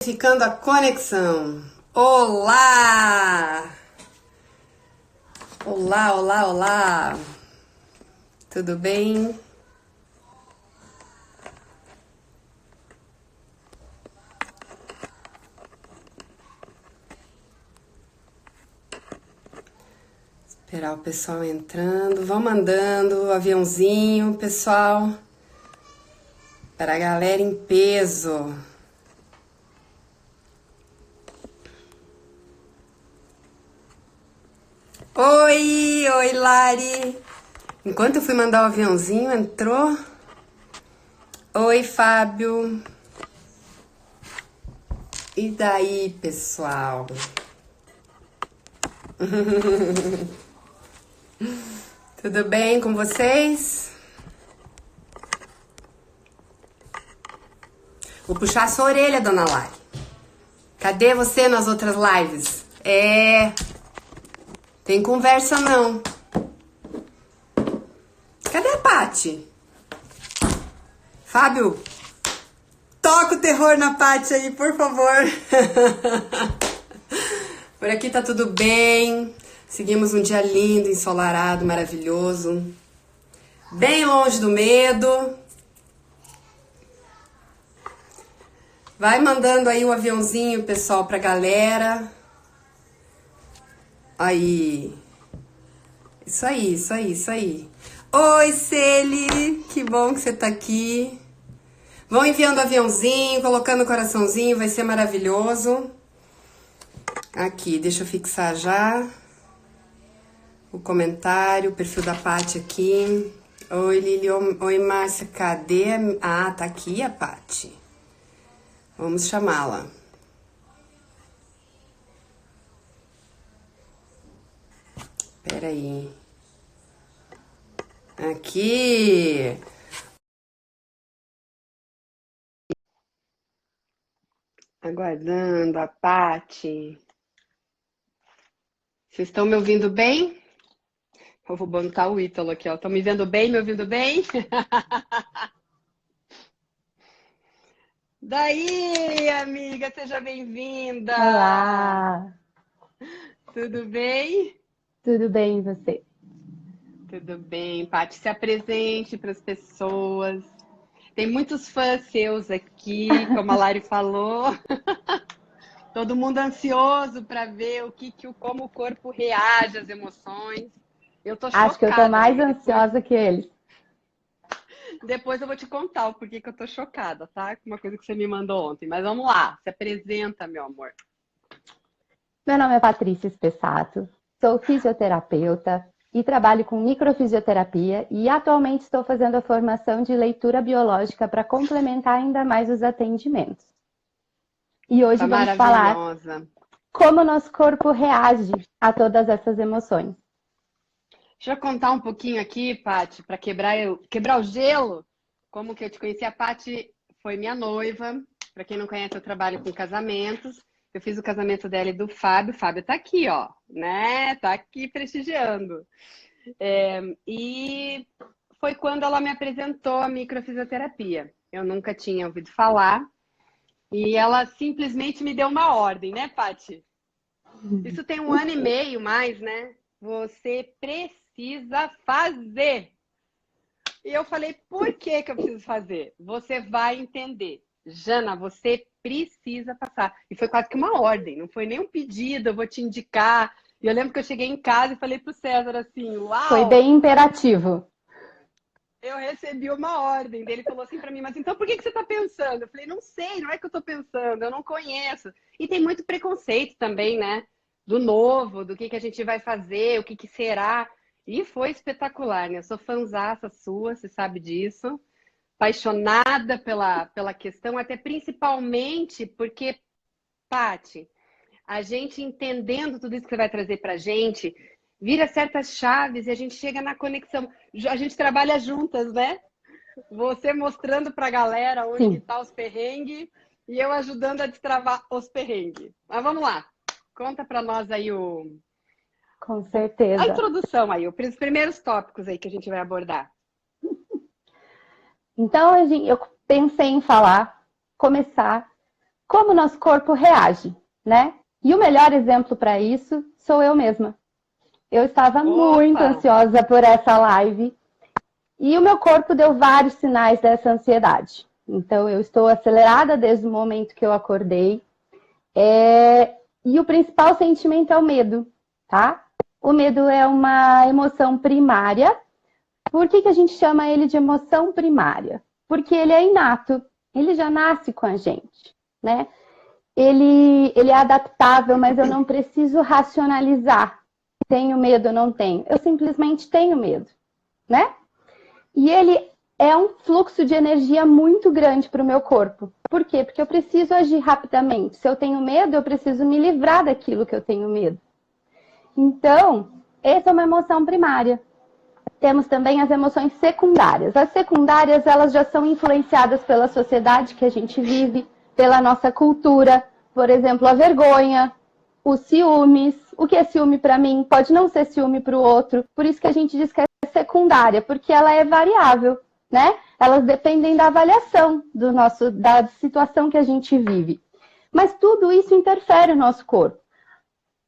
Ficando a conexão. Olá! Olá, olá, olá! Tudo bem? Esperar o pessoal entrando. Vão mandando o aviãozinho, pessoal. Para a galera em peso. Oi, Lari! Enquanto eu fui mandar o aviãozinho, entrou. Oi, Fábio! E daí, pessoal? Tudo bem com vocês? Vou puxar a sua orelha, dona Lari. Cadê você nas outras lives? Tem conversa não. Cadê a Paty? Fábio, toca o terror na Paty aí, por favor. Por aqui tá tudo bem. Seguimos um dia lindo, ensolarado, maravilhoso. Bem longe do medo. Vai mandando aí o aviãozinho, pessoal, pra galera. Aí. Isso aí, isso aí, isso aí. Oi, Celi! Que bom que você tá aqui. Vão enviando aviãozinho, colocando o coraçãozinho, vai ser maravilhoso. Aqui, deixa eu fixar já o comentário, o perfil da Paty aqui. Oi, Lili. Oi, Márcia. Cadê? Ah, tá aqui a Paty. Vamos chamá-la. Espera aí. Aqui. Aguardando a Paty. Vocês estão me ouvindo bem? Eu vou bancar o Ítalo aqui, ó. Estão me vendo bem, me ouvindo bem? Daí, amiga, seja bem-vinda! Olá! Tudo bem? Tudo bem, e você? Tudo bem, Paty. Se apresente para as pessoas. Tem muitos fãs seus aqui, como a Lari falou. Todo mundo ansioso para ver como o corpo reage às emoções. Eu tô chocada. Acho que eu tô mais amiga. ansiosa que eles. Depois eu vou te contar o porquê que eu tô chocada, tá? Uma coisa que você me mandou ontem. Mas vamos lá, se apresenta, meu amor. Meu nome é Patrícia Spessato, sou fisioterapeuta e trabalho com microfisioterapia e atualmente estou fazendo a formação de leitura biológica para complementar ainda mais os atendimentos. E hoje Tá vamos falar maravilhosa. como o nosso corpo reage a todas essas emoções. Deixa eu contar um pouquinho aqui, Paty, para quebrar o gelo. Como que eu te conheci? A Paty foi minha noiva. Para quem não conhece, eu trabalho com casamentos. Eu fiz o casamento dela e do Fábio. O Fábio tá aqui, ó, né? Tá aqui prestigiando. E foi quando ela me apresentou a microfisioterapia. Eu nunca tinha ouvido falar. E ela simplesmente me deu uma ordem, né, Paty? Isso tem 1 ano e meio mais, né? Você precisa fazer. E eu falei, por que que eu preciso fazer? Você vai entender. Jana, você precisa passar. E foi quase que uma ordem, não foi nem um pedido, eu vou te indicar. E eu lembro que eu cheguei em casa e falei pro César assim, Foi uau! bem imperativo. Eu recebi uma ordem dele, falou assim para mim, mas então por que que você está pensando? Eu falei, não sei, não é que eu estou pensando, eu não conheço. E tem muito preconceito também, né? Do novo, do que a gente vai fazer, o que que será. E foi espetacular, né? Eu sou fãzaça sua, você sabe disso. Apaixonada pela questão, até principalmente porque, Paty, a gente entendendo tudo isso que você vai trazer pra gente, vira certas chaves e a gente chega na conexão. A gente trabalha juntas, né? Você mostrando pra galera onde que Sim, tá os perrengues e eu ajudando a destravar os perrengues. Mas vamos lá. Conta pra nós aí com a certeza. introdução aí, os primeiros tópicos aí que a gente vai abordar. Então, eu pensei em começar como o nosso corpo reage, né? E o melhor exemplo para isso sou eu mesma. Eu estava muito ansiosa por essa live e o meu corpo deu vários sinais dessa ansiedade. Então, eu estou acelerada desde o momento que eu acordei. E o principal sentimento é o medo, tá? O medo é uma emoção primária. Por que a gente chama ele de emoção primária? Porque ele é inato, ele já nasce com a gente, né? Ele é adaptável, mas eu não preciso racionalizar. Tenho medo ou não tenho? Eu simplesmente tenho medo, né? E ele é um fluxo de energia muito grande para o meu corpo. Por quê? Porque eu preciso agir rapidamente. Se eu tenho medo, eu preciso me livrar daquilo que eu tenho medo. Então, essa é uma emoção primária. Temos também as emoções secundárias. As secundárias, elas já são influenciadas pela sociedade que a gente vive, pela nossa cultura. Por exemplo, a vergonha, os ciúmes. O que é ciúme para mim pode não ser ciúme para o outro. Por isso que a gente diz que é secundária, porque ela é variável, né? Elas dependem da avaliação da situação que a gente vive. Mas tudo isso interfere no nosso corpo.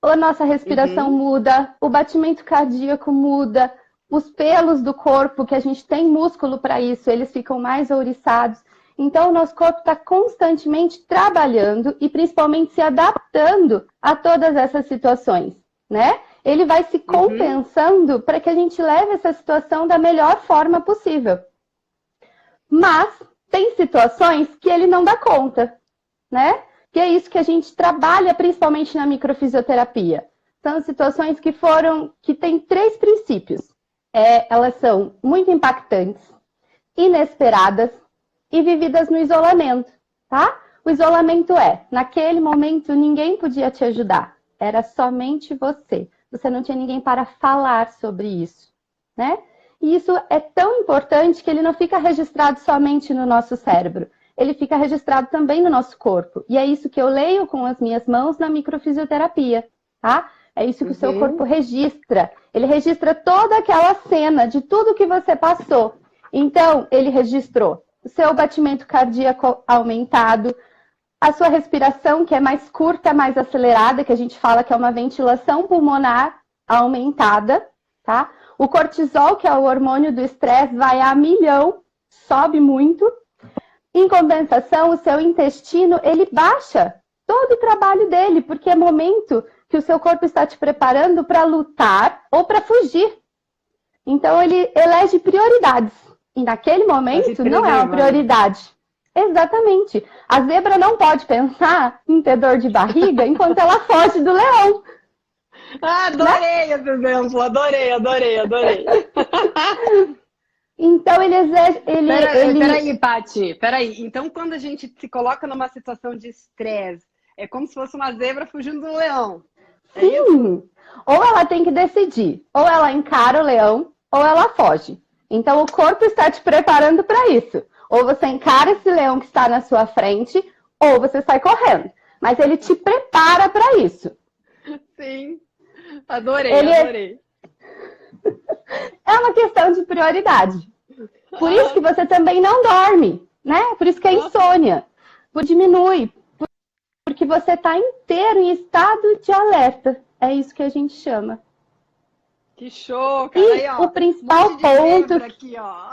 A nossa respiração muda, o batimento cardíaco muda, os pelos do corpo, que a gente tem músculo para isso, eles ficam mais ouriçados. Então, o nosso corpo está constantemente trabalhando e principalmente se adaptando a todas essas situações, né? Ele vai se compensando para que a gente leve essa situação da melhor forma possível. Mas tem situações que ele não dá conta, né? Que é isso que a gente trabalha principalmente na microfisioterapia. São situações que têm 3 princípios. Elas são muito impactantes, inesperadas e vividas no isolamento, tá? O isolamento naquele momento ninguém podia te ajudar, era somente você. Você não tinha ninguém para falar sobre isso, né? E isso é tão importante que ele não fica registrado somente no nosso cérebro, ele fica registrado também no nosso corpo. E é isso que eu leio com as minhas mãos na microfisioterapia, tá? É isso que o seu corpo registra. Ele registra toda aquela cena de tudo que você passou. Então, ele registrou o seu batimento cardíaco aumentado, a sua respiração, que é mais curta, mais acelerada, que a gente fala que é uma ventilação pulmonar aumentada, tá? O cortisol, que é o hormônio do estresse, vai a 1.000.000, sobe muito. Em compensação, o seu intestino, ele baixa todo o trabalho dele, porque é momento que o seu corpo está te preparando para lutar ou para fugir. Então, ele elege prioridades. E naquele momento, não é uma prioridade. Exatamente. A zebra não pode pensar em ter dor de barriga enquanto ela foge do leão. Adorei esse exemplo. Adorei. Então, ele exige... Peraí, Paty. Peraí. Então, quando a gente se coloca numa situação de estresse, é como se fosse uma zebra fugindo do leão. Sim. Ou ela tem que decidir. Ou ela encara o leão, ou ela foge. Então, o corpo está te preparando para isso. Ou você encara esse leão que está na sua frente, ou você sai correndo. Mas ele te prepara para isso. Sim. Adorei. É uma questão de prioridade. Por isso que você também não dorme, né? Por isso que é insônia. Diminui. Porque você está inteiro em estado de alerta. É isso que a gente chama. Que show, cara. E aí, ó, o principal ponto... aqui, ó.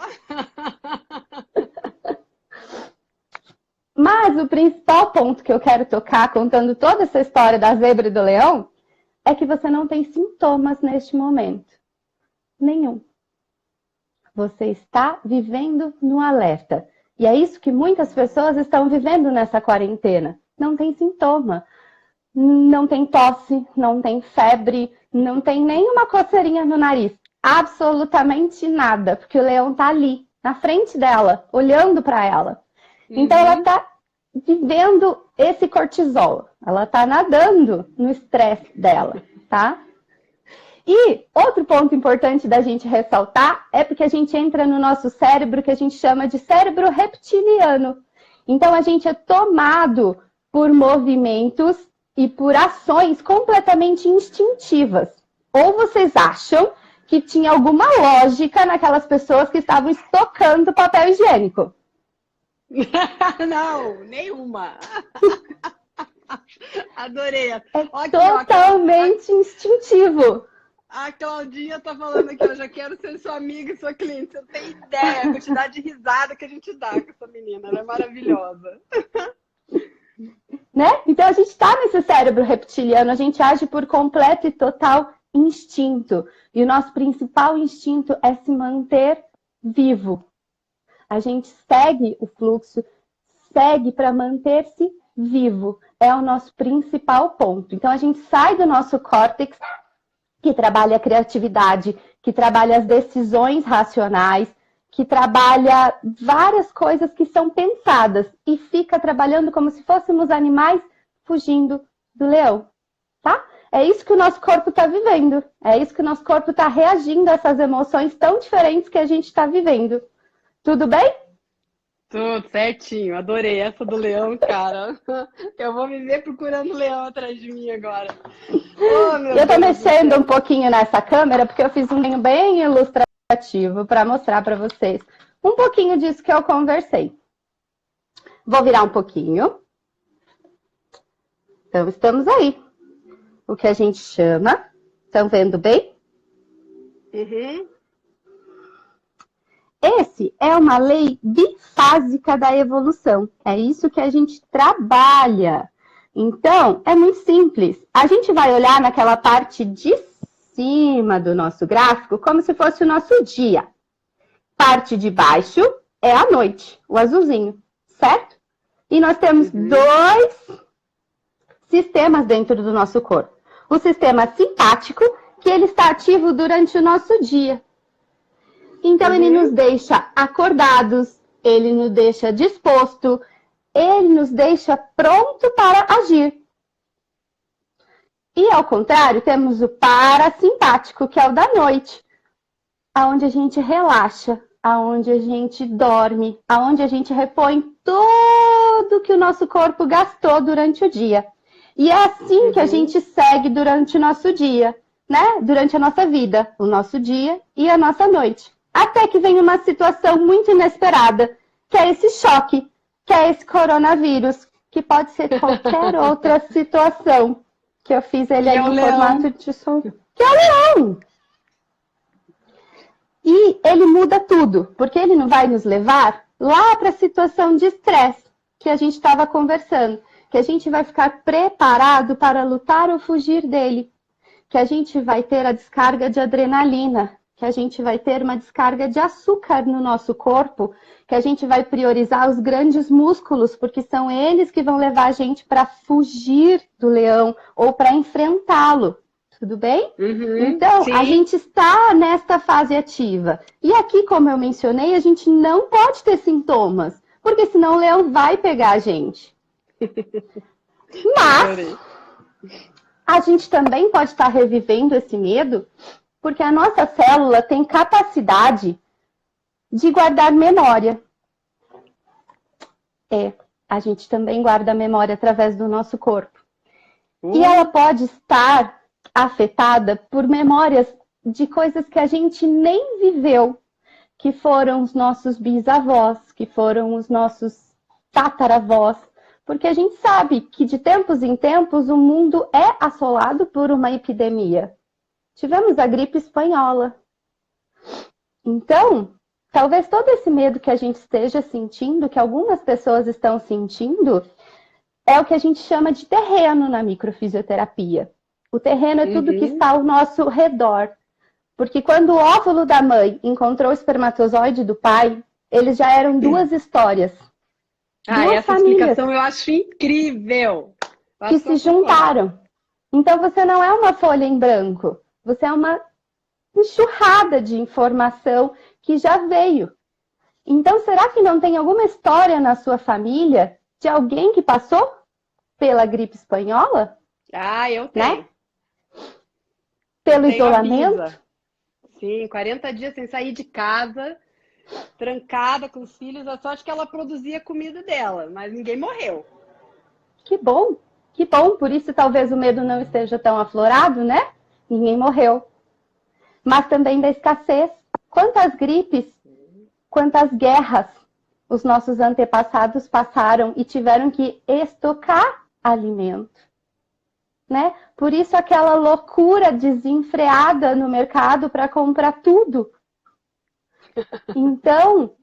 Mas o principal ponto que eu quero tocar, contando toda essa história da zebra e do leão, é que você não tem sintomas neste momento. Nenhum. Você está vivendo no alerta. E é isso que muitas pessoas estão vivendo nessa quarentena. Não tem sintoma. Não tem tosse, não tem febre, não tem nenhuma coceirinha no nariz. Absolutamente nada, porque o leão está ali, na frente dela, olhando para ela. Então ela está vivendo esse cortisol. Ela está nadando no estresse dela, tá? E outro ponto importante da gente ressaltar é porque a gente entra no nosso cérebro que a gente chama de cérebro reptiliano. Então a gente é tomado por movimentos e por ações completamente instintivas. Ou vocês acham que tinha alguma lógica naquelas pessoas que estavam estocando papel higiênico? Não, nenhuma. Adorei. É Ó, aqui, ó, totalmente instintivo. a Claudinha tá falando aqui, eu já quero ser sua amiga e sua cliente. Você não tem ideia a quantidade de risada que a gente dá com essa menina. Ela é maravilhosa. Né? Então a gente está nesse cérebro reptiliano, a gente age por completo e total instinto. E o nosso principal instinto é se manter vivo. A gente segue o fluxo, segue para manter-se vivo. É o nosso principal ponto. Então a gente sai do nosso córtex, que trabalha a criatividade, que trabalha as decisões racionais, que trabalha várias coisas que são pensadas e fica trabalhando como se fôssemos animais fugindo do leão, tá? É isso que o nosso corpo está vivendo, é isso que o nosso corpo está reagindo a essas emoções tão diferentes que a gente está vivendo. Tudo bem? Tudo certinho, adorei essa do leão, cara. Eu vou viver procurando leão atrás de mim agora. Oh, meu Eu tô Deus mexendo um pouquinho nessa câmera porque eu fiz um desenho bem ilustrativo para mostrar para vocês um pouquinho disso que eu conversei. Vou virar um pouquinho. Então, estamos aí. O que a gente chama, estão vendo bem? Uhum. Esse é uma lei bifásica da evolução. É isso que a gente trabalha. Então, é muito simples. A gente vai olhar naquela parte de cima do nosso gráfico como se fosse o nosso dia. Parte de baixo é a noite, o azulzinho, certo? E nós temos dois sistemas dentro do nosso corpo. O sistema simpático, que ele está ativo durante o nosso dia. Então, ele nos deixa acordados, ele nos deixa disposto, ele nos deixa pronto para agir. E, ao contrário, temos o parasimpático, que é o da noite, onde a gente relaxa, onde a gente dorme, onde a gente repõe tudo que o nosso corpo gastou durante o dia. E é assim que a gente segue durante o nosso dia, né? Durante a nossa vida, o nosso dia e a nossa noite. Até que vem uma situação muito inesperada, que é esse choque, que é esse coronavírus, que pode ser qualquer outra situação, que eu fiz ele aí no formato de som, que é o leão. E ele muda tudo, porque ele não vai nos levar lá para a situação de estresse que a gente estava conversando, que a gente vai ficar preparado para lutar ou fugir dele, que a gente vai ter a descarga de adrenalina, que a gente vai ter uma descarga de açúcar no nosso corpo, que a gente vai priorizar os grandes músculos, porque são eles que vão levar a gente para fugir do leão ou para enfrentá-lo. Tudo bem? Então, sim, a gente está nesta fase ativa. E aqui, como eu mencionei, a gente não pode ter sintomas, porque senão o leão vai pegar a gente. Mas a gente também pode estar revivendo esse medo, porque a nossa célula tem capacidade de guardar memória. A gente também guarda memória através do nosso corpo. E ela pode estar afetada por memórias de coisas que a gente nem viveu, que foram os nossos bisavós, que foram os nossos tataravós, porque a gente sabe que de tempos em tempos o mundo é assolado por uma epidemia. Tivemos a gripe espanhola. Então, talvez todo esse medo que a gente esteja sentindo, que algumas pessoas estão sentindo, é o que a gente chama de terreno na microfisioterapia. O terreno é tudo que está ao nosso redor. Porque quando o óvulo da mãe encontrou o espermatozoide do pai, eles já eram duas histórias. Duas essa famílias explicação eu acho incrível. que se juntaram. Então você não é uma folha em branco. Você é uma enxurrada de informação que já veio. Então, será que não tem alguma história na sua família de alguém que passou pela gripe espanhola? Eu tenho. Né? Pelo isolamento? Sim, 40 dias sem sair de casa, trancada com os filhos. A sorte que ela produzia comida dela, mas ninguém morreu. Que bom, que bom. Por isso talvez o medo não esteja tão aflorado, né? Ninguém morreu. Mas também da escassez. Quantas gripes, quantas guerras, os nossos antepassados passaram e tiveram que estocar alimento, né? Por isso aquela loucura desenfreada no mercado para comprar tudo. Então,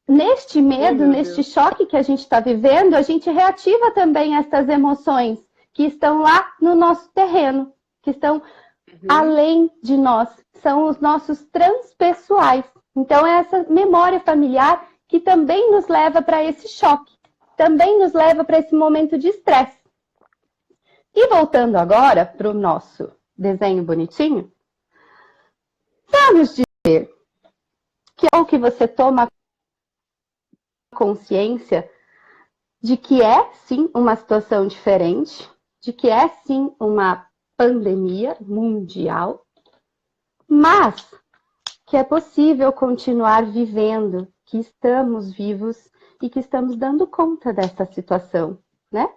neste medo, neste choque que a gente está vivendo, a gente reativa também essas emoções que estão lá no nosso terreno, que estão além de nós, são os nossos transpessoais. Então, é essa memória familiar que também nos leva para esse choque, também nos leva para esse momento de estresse. E voltando agora para o nosso desenho bonitinho, vamos dizer que é o que você toma consciência de que é sim uma situação diferente, de que é sim uma pandemia mundial, mas que é possível continuar vivendo, que estamos vivos e que estamos dando conta dessa situação, né?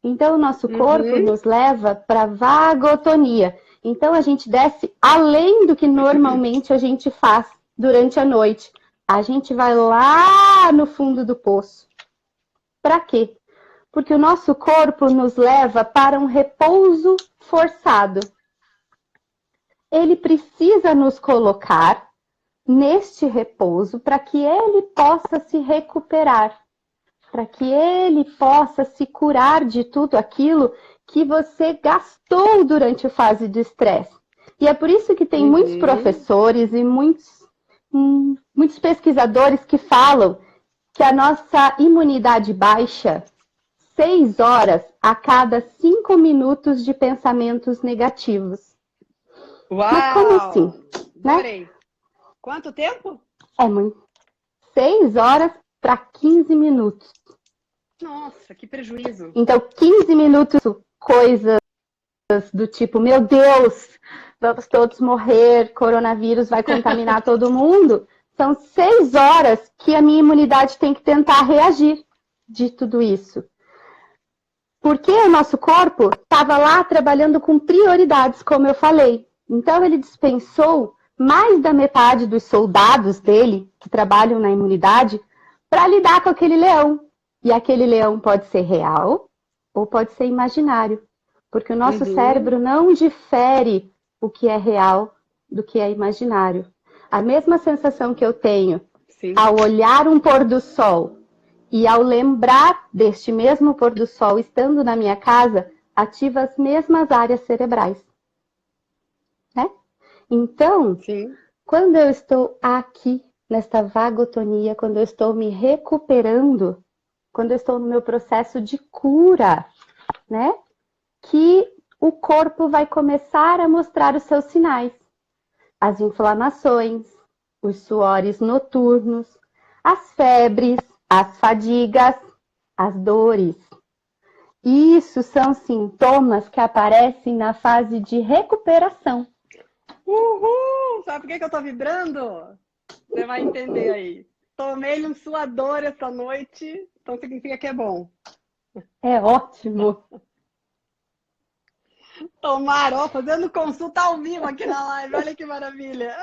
Então, o nosso corpo nos leva para vagotonia. Então, a gente desce além do que normalmente a gente faz durante a noite. A gente vai lá no fundo do poço. Para quê? Porque o nosso corpo nos leva para um repouso forçado. Ele precisa nos colocar neste repouso para que ele possa se recuperar, para que ele possa se curar de tudo aquilo que você gastou durante a fase de estresse. E é por isso que tem muitos professores e muitos pesquisadores que falam que a nossa imunidade baixa 6 horas a cada 5 minutos de pensamentos negativos. Uau! Mas como assim? Adorei. Né? Quanto tempo? É muito. 6 horas para 15 minutos. Nossa, que prejuízo. Então, 15 minutos, coisas do tipo, meu Deus, vamos todos morrer, coronavírus vai contaminar todo mundo. São 6 horas que a minha imunidade tem que tentar reagir de tudo isso. Porque o nosso corpo estava lá trabalhando com prioridades, como eu falei. Então, ele dispensou mais da metade dos soldados dele, que trabalham na imunidade, para lidar com aquele leão. E aquele leão pode ser real ou pode ser imaginário. Porque o nosso cérebro não difere o que é real do que é imaginário. A mesma sensação que eu tenho ao olhar um pôr do sol e ao lembrar deste mesmo pôr do sol estando na minha casa, ativa as mesmas áreas cerebrais. Né? Então, quando eu estou aqui, nesta vagotonia, quando eu estou me recuperando, quando eu estou no meu processo de cura, né? Que o corpo vai começar a mostrar os seus sinais. As inflamações, os suores noturnos, as febres, as fadigas, as dores. Isso são sintomas que aparecem na fase de recuperação. Uhul! Sabe por que eu tô vibrando? Você vai entender aí. Tomei um suador essa noite, então significa que é bom. É ótimo. Tomaram, ó, fazendo consulta ao vivo aqui na live. Olha que maravilha.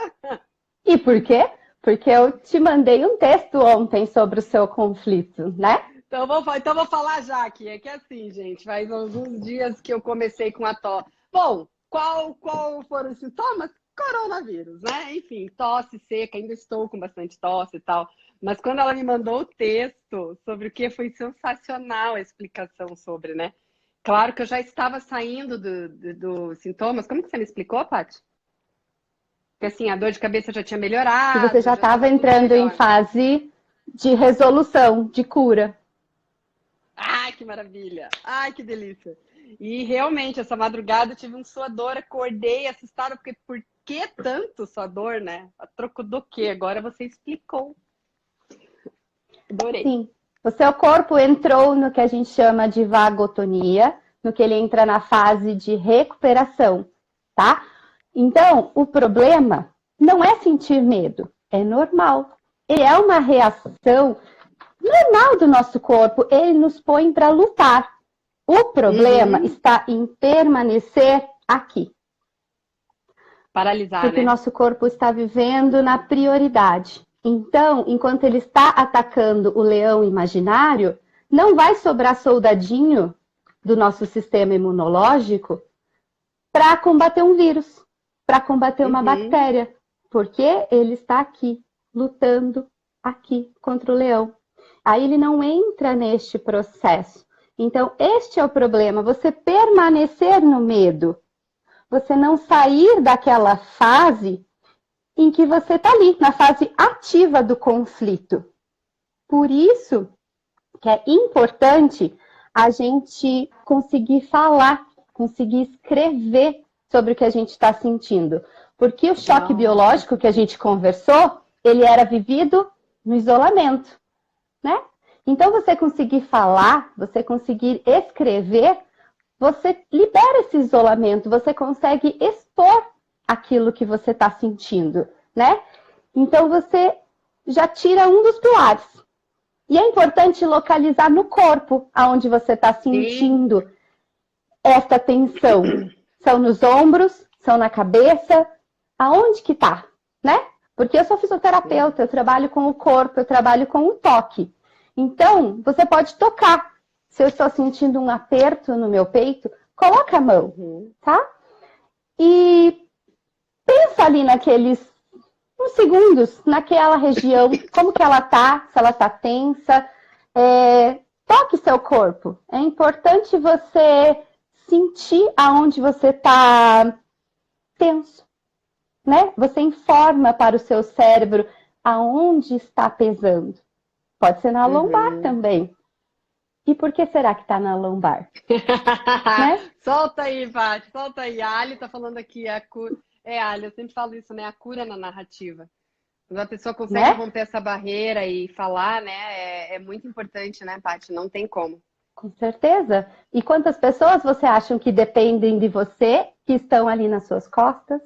E por quê? Porque eu te mandei um texto ontem sobre o seu conflito, né? Então vou falar já aqui. É que assim, gente, faz alguns dias que eu comecei com a tosse. Bom, qual foram os sintomas? Coronavírus, né? Enfim, tosse seca, ainda estou com bastante tosse e tal. Mas quando ela me mandou o texto sobre o que, foi sensacional a explicação sobre, né? Claro que eu já estava saindo dos sintomas. Como que você me explicou, Paty? Porque assim, a dor de cabeça já tinha melhorado. E você já estava entrando em fase de resolução, de cura. Ai, que maravilha! Ai, que delícia! E realmente, essa madrugada eu tive um suador, acordei assustada, porque por que tanto suador, né? A troco do quê? Agora você explicou. Adorei. Sim. O seu corpo entrou no que a gente chama de vagotonia, no que ele entra na fase de recuperação, tá? Então, o problema não é sentir medo, é normal. Ele é uma reação normal do nosso corpo, ele nos põe para lutar. O problema está em permanecer aqui. Paralisar, porque né? o nosso corpo está vivendo na prioridade. Então, enquanto ele está atacando o leão imaginário, não vai sobrar soldadinho do nosso sistema imunológico para combater um vírus, para combater uma bactéria, porque ele está aqui, lutando aqui contra o leão. Aí ele não entra neste processo. Então, este é o problema, você permanecer no medo, você não sair daquela fase em que você está ali, na fase ativa do conflito. Por isso que é importante a gente conseguir falar, conseguir escrever sobre o que a gente está sentindo. Porque o choque biológico que a gente conversou, ele era vivido no isolamento, né? Então, você conseguir falar, você conseguir escrever, você libera esse isolamento, você consegue expor aquilo que você está sentindo, né? Então, você já tira um dos pilares. E é importante localizar no corpo, aonde você está sentindo esta tensão. São nos ombros, são na cabeça, aonde que tá, né? Porque eu sou fisioterapeuta, eu trabalho com o corpo, eu trabalho com o toque. Então, você pode tocar. Se eu estou sentindo um aperto no meu peito, coloca a mão, tá? E pensa ali naqueles uns segundos, naquela região, como que ela tá, se ela tá tensa. Toque seu corpo. É importante você sentir aonde você tá tenso, né? Você informa para o seu cérebro aonde está pesando. Pode ser na lombar também. E por que será que está na lombar? Né? Solta aí, Paty, solta aí. A Ali tá falando aqui, a cura. Ali, eu sempre falo isso, né? A cura na narrativa. Quando a pessoa consegue romper essa barreira e falar, né? É muito importante, né, Paty? Não tem como. Com certeza. E quantas pessoas você acha que dependem de você, que estão ali nas suas costas?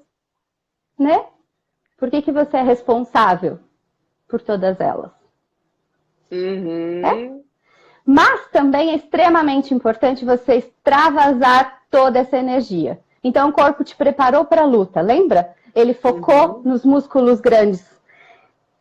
Né? Por que você é responsável por todas elas? Mas também é extremamente importante você extravasar toda essa energia. Então, o corpo te preparou para a luta, lembra? Ele focou nos músculos grandes.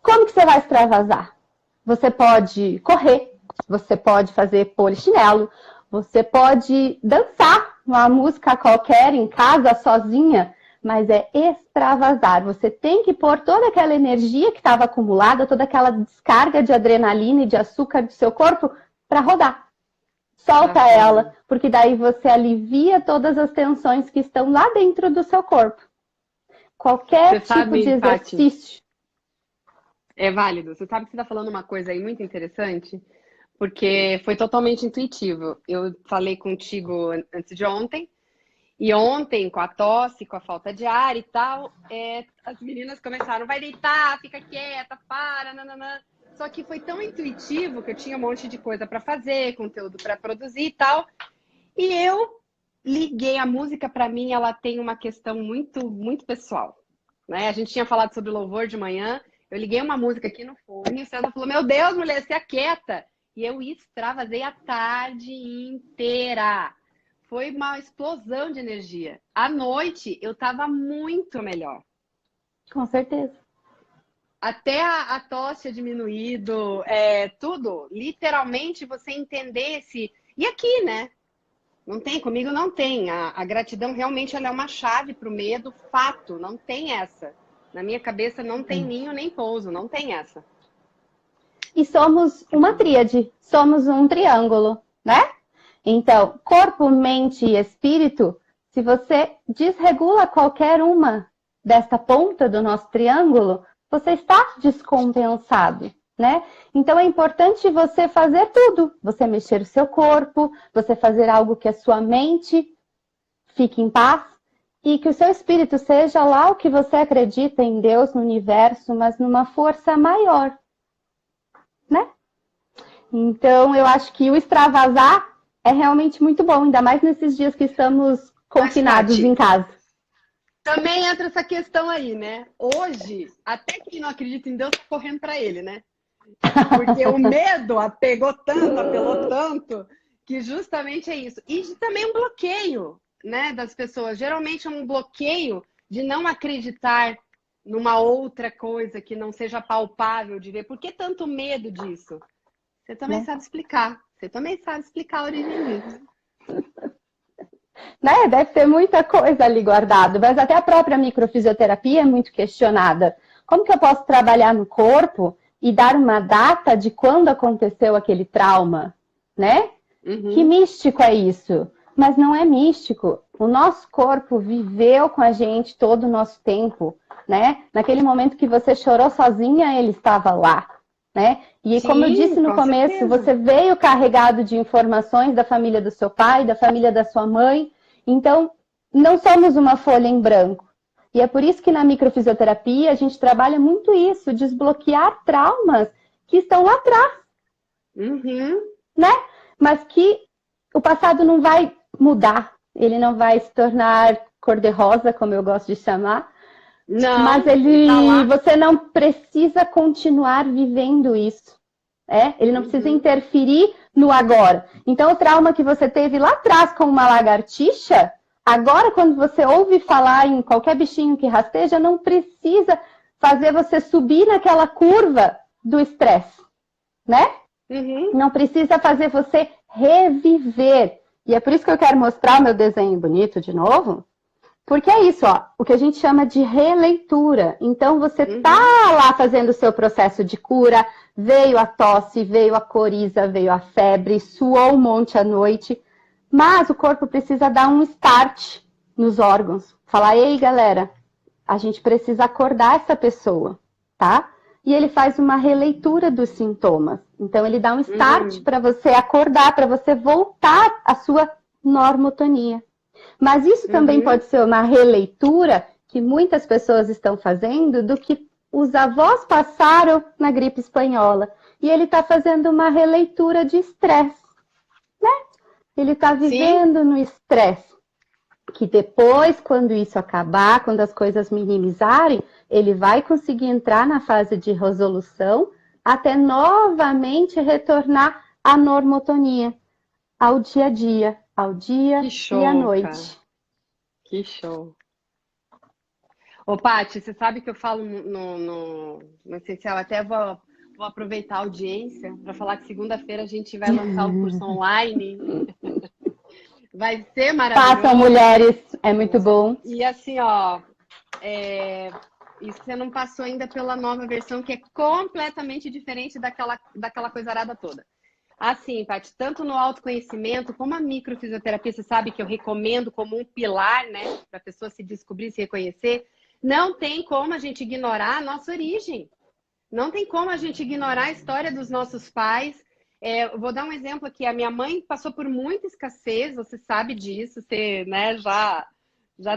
Como que você vai extravasar? Você pode correr, você pode fazer polichinelo, você pode dançar uma música qualquer em casa, sozinha, mas é extravasar. Você tem que pôr toda aquela energia que estava acumulada, toda aquela descarga de adrenalina e de açúcar do seu corpo para rodar. Solta ela, porque daí você alivia todas as tensões que estão lá dentro do seu corpo. Qualquer tipo de exercício. Paty, é válido. Você sabe que você está falando uma coisa aí muito interessante, porque foi totalmente intuitivo. Eu falei contigo antes de ontem, e ontem, com a tosse, com a falta de ar e tal, as meninas começaram, vai deitar, fica quieta, para, nananã. Só que foi tão intuitivo que eu tinha um monte de coisa para fazer, conteúdo para produzir e tal. E eu liguei a música, para mim, ela tem uma questão muito, muito pessoal, né? A gente tinha falado sobre louvor de manhã, eu liguei uma música aqui no fone, e o César falou, meu Deus, mulher, você é quieta. E eu extravasei a tarde inteira. Foi uma explosão de energia. À noite, eu estava muito melhor. Com certeza. Até a tosse tinha diminuído, tudo. Literalmente, você entender esse... E aqui, né? Não tem, comigo não tem. A gratidão realmente ela é uma chave para o medo, fato. Não tem essa. Na minha cabeça não tem ninho nem pouso, não tem essa. E somos uma tríade, somos um triângulo, né? Então, corpo, mente e espírito, se você desregula qualquer uma desta ponta do nosso triângulo, você está descompensado, né? Então, é importante você fazer tudo. Você mexer o seu corpo, você fazer algo que a sua mente fique em paz e que o seu espírito seja lá o que você acredita em Deus, no universo, mas numa força maior, né? Então, eu acho que o extravasar é realmente muito bom, ainda mais nesses dias que estamos confinados em casa. Também entra essa questão aí, né? Hoje, até quem não acredita em Deus tá correndo para ele, né? Porque o medo apegou tanto, apelou tanto, que justamente é isso. E também um bloqueio, né, das pessoas. Geralmente é um bloqueio de não acreditar numa outra coisa que não seja palpável de ver? Por que tanto medo disso? Você também sabe explicar. Você também sabe explicar a origem disso. Né? Deve ter muita coisa ali guardado, mas até a própria microfisioterapia é muito questionada. Como que eu posso trabalhar no corpo e dar uma data de quando aconteceu aquele trauma, né? Uhum. Que místico é isso? Mas não é místico. O nosso corpo viveu com a gente todo o nosso tempo, né? Naquele momento que você chorou sozinha, ele estava lá, né? E Sim, como eu disse no começo, certeza. você veio carregado de informações da família do seu pai, da família da sua mãe. Então, não somos uma folha em branco. E é por isso que na microfisioterapia a gente trabalha muito isso, desbloquear traumas que estão lá atrás, Uhum. né? Mas que o passado não vai mudar, ele não vai se tornar cor-de-rosa, como eu gosto de chamar, Não, mas você não precisa continuar vivendo isso. Ele não precisa interferir no agora. Então, o trauma que você teve lá atrás com uma lagartixa, agora, quando você ouve falar em qualquer bichinho que rasteja, não precisa fazer você subir naquela curva do estresse, né? Uhum. Não precisa fazer você reviver. E é por isso que eu quero mostrar o meu desenho bonito de novo. Porque é isso, ó, o que a gente chama de releitura. Então, você tá lá fazendo o seu processo de cura, veio a tosse, veio a coriza, veio a febre, suou um monte à noite, mas o corpo precisa dar um start nos órgãos. Falar, ei, galera, a gente precisa acordar essa pessoa, tá? E ele faz uma releitura dos sintomas. Então, ele dá um start para você acordar, para você voltar à sua normotonia. Mas isso também pode ser uma releitura que muitas pessoas estão fazendo do que os avós passaram na gripe espanhola. E ele está fazendo uma releitura de estresse, né? Ele está vivendo no estresse. Que depois, quando isso acabar, quando as coisas minimizarem, ele vai conseguir entrar na fase de resolução até novamente retornar à normotonia, ao dia a dia, ao dia e à noite. Cara. Que show. Ô, Paty, você sabe que eu falo no Essencial, até vou aproveitar a audiência para falar que segunda-feira a gente vai lançar o curso online. Vai ser maravilhoso. Façam, mulheres, é muito bom. E assim, ó, isso você não passou ainda pela nova versão, que é completamente diferente daquela coisa arada toda. Assim, Paty, tanto no autoconhecimento como a microfisioterapia, você sabe que eu recomendo como um pilar, né, para a pessoa se descobrir, se reconhecer. Não tem como a gente ignorar a nossa origem. Não tem como a gente ignorar a história dos nossos pais. Eu vou dar um exemplo aqui. A minha mãe passou por muita escassez, você sabe disso, você, né, já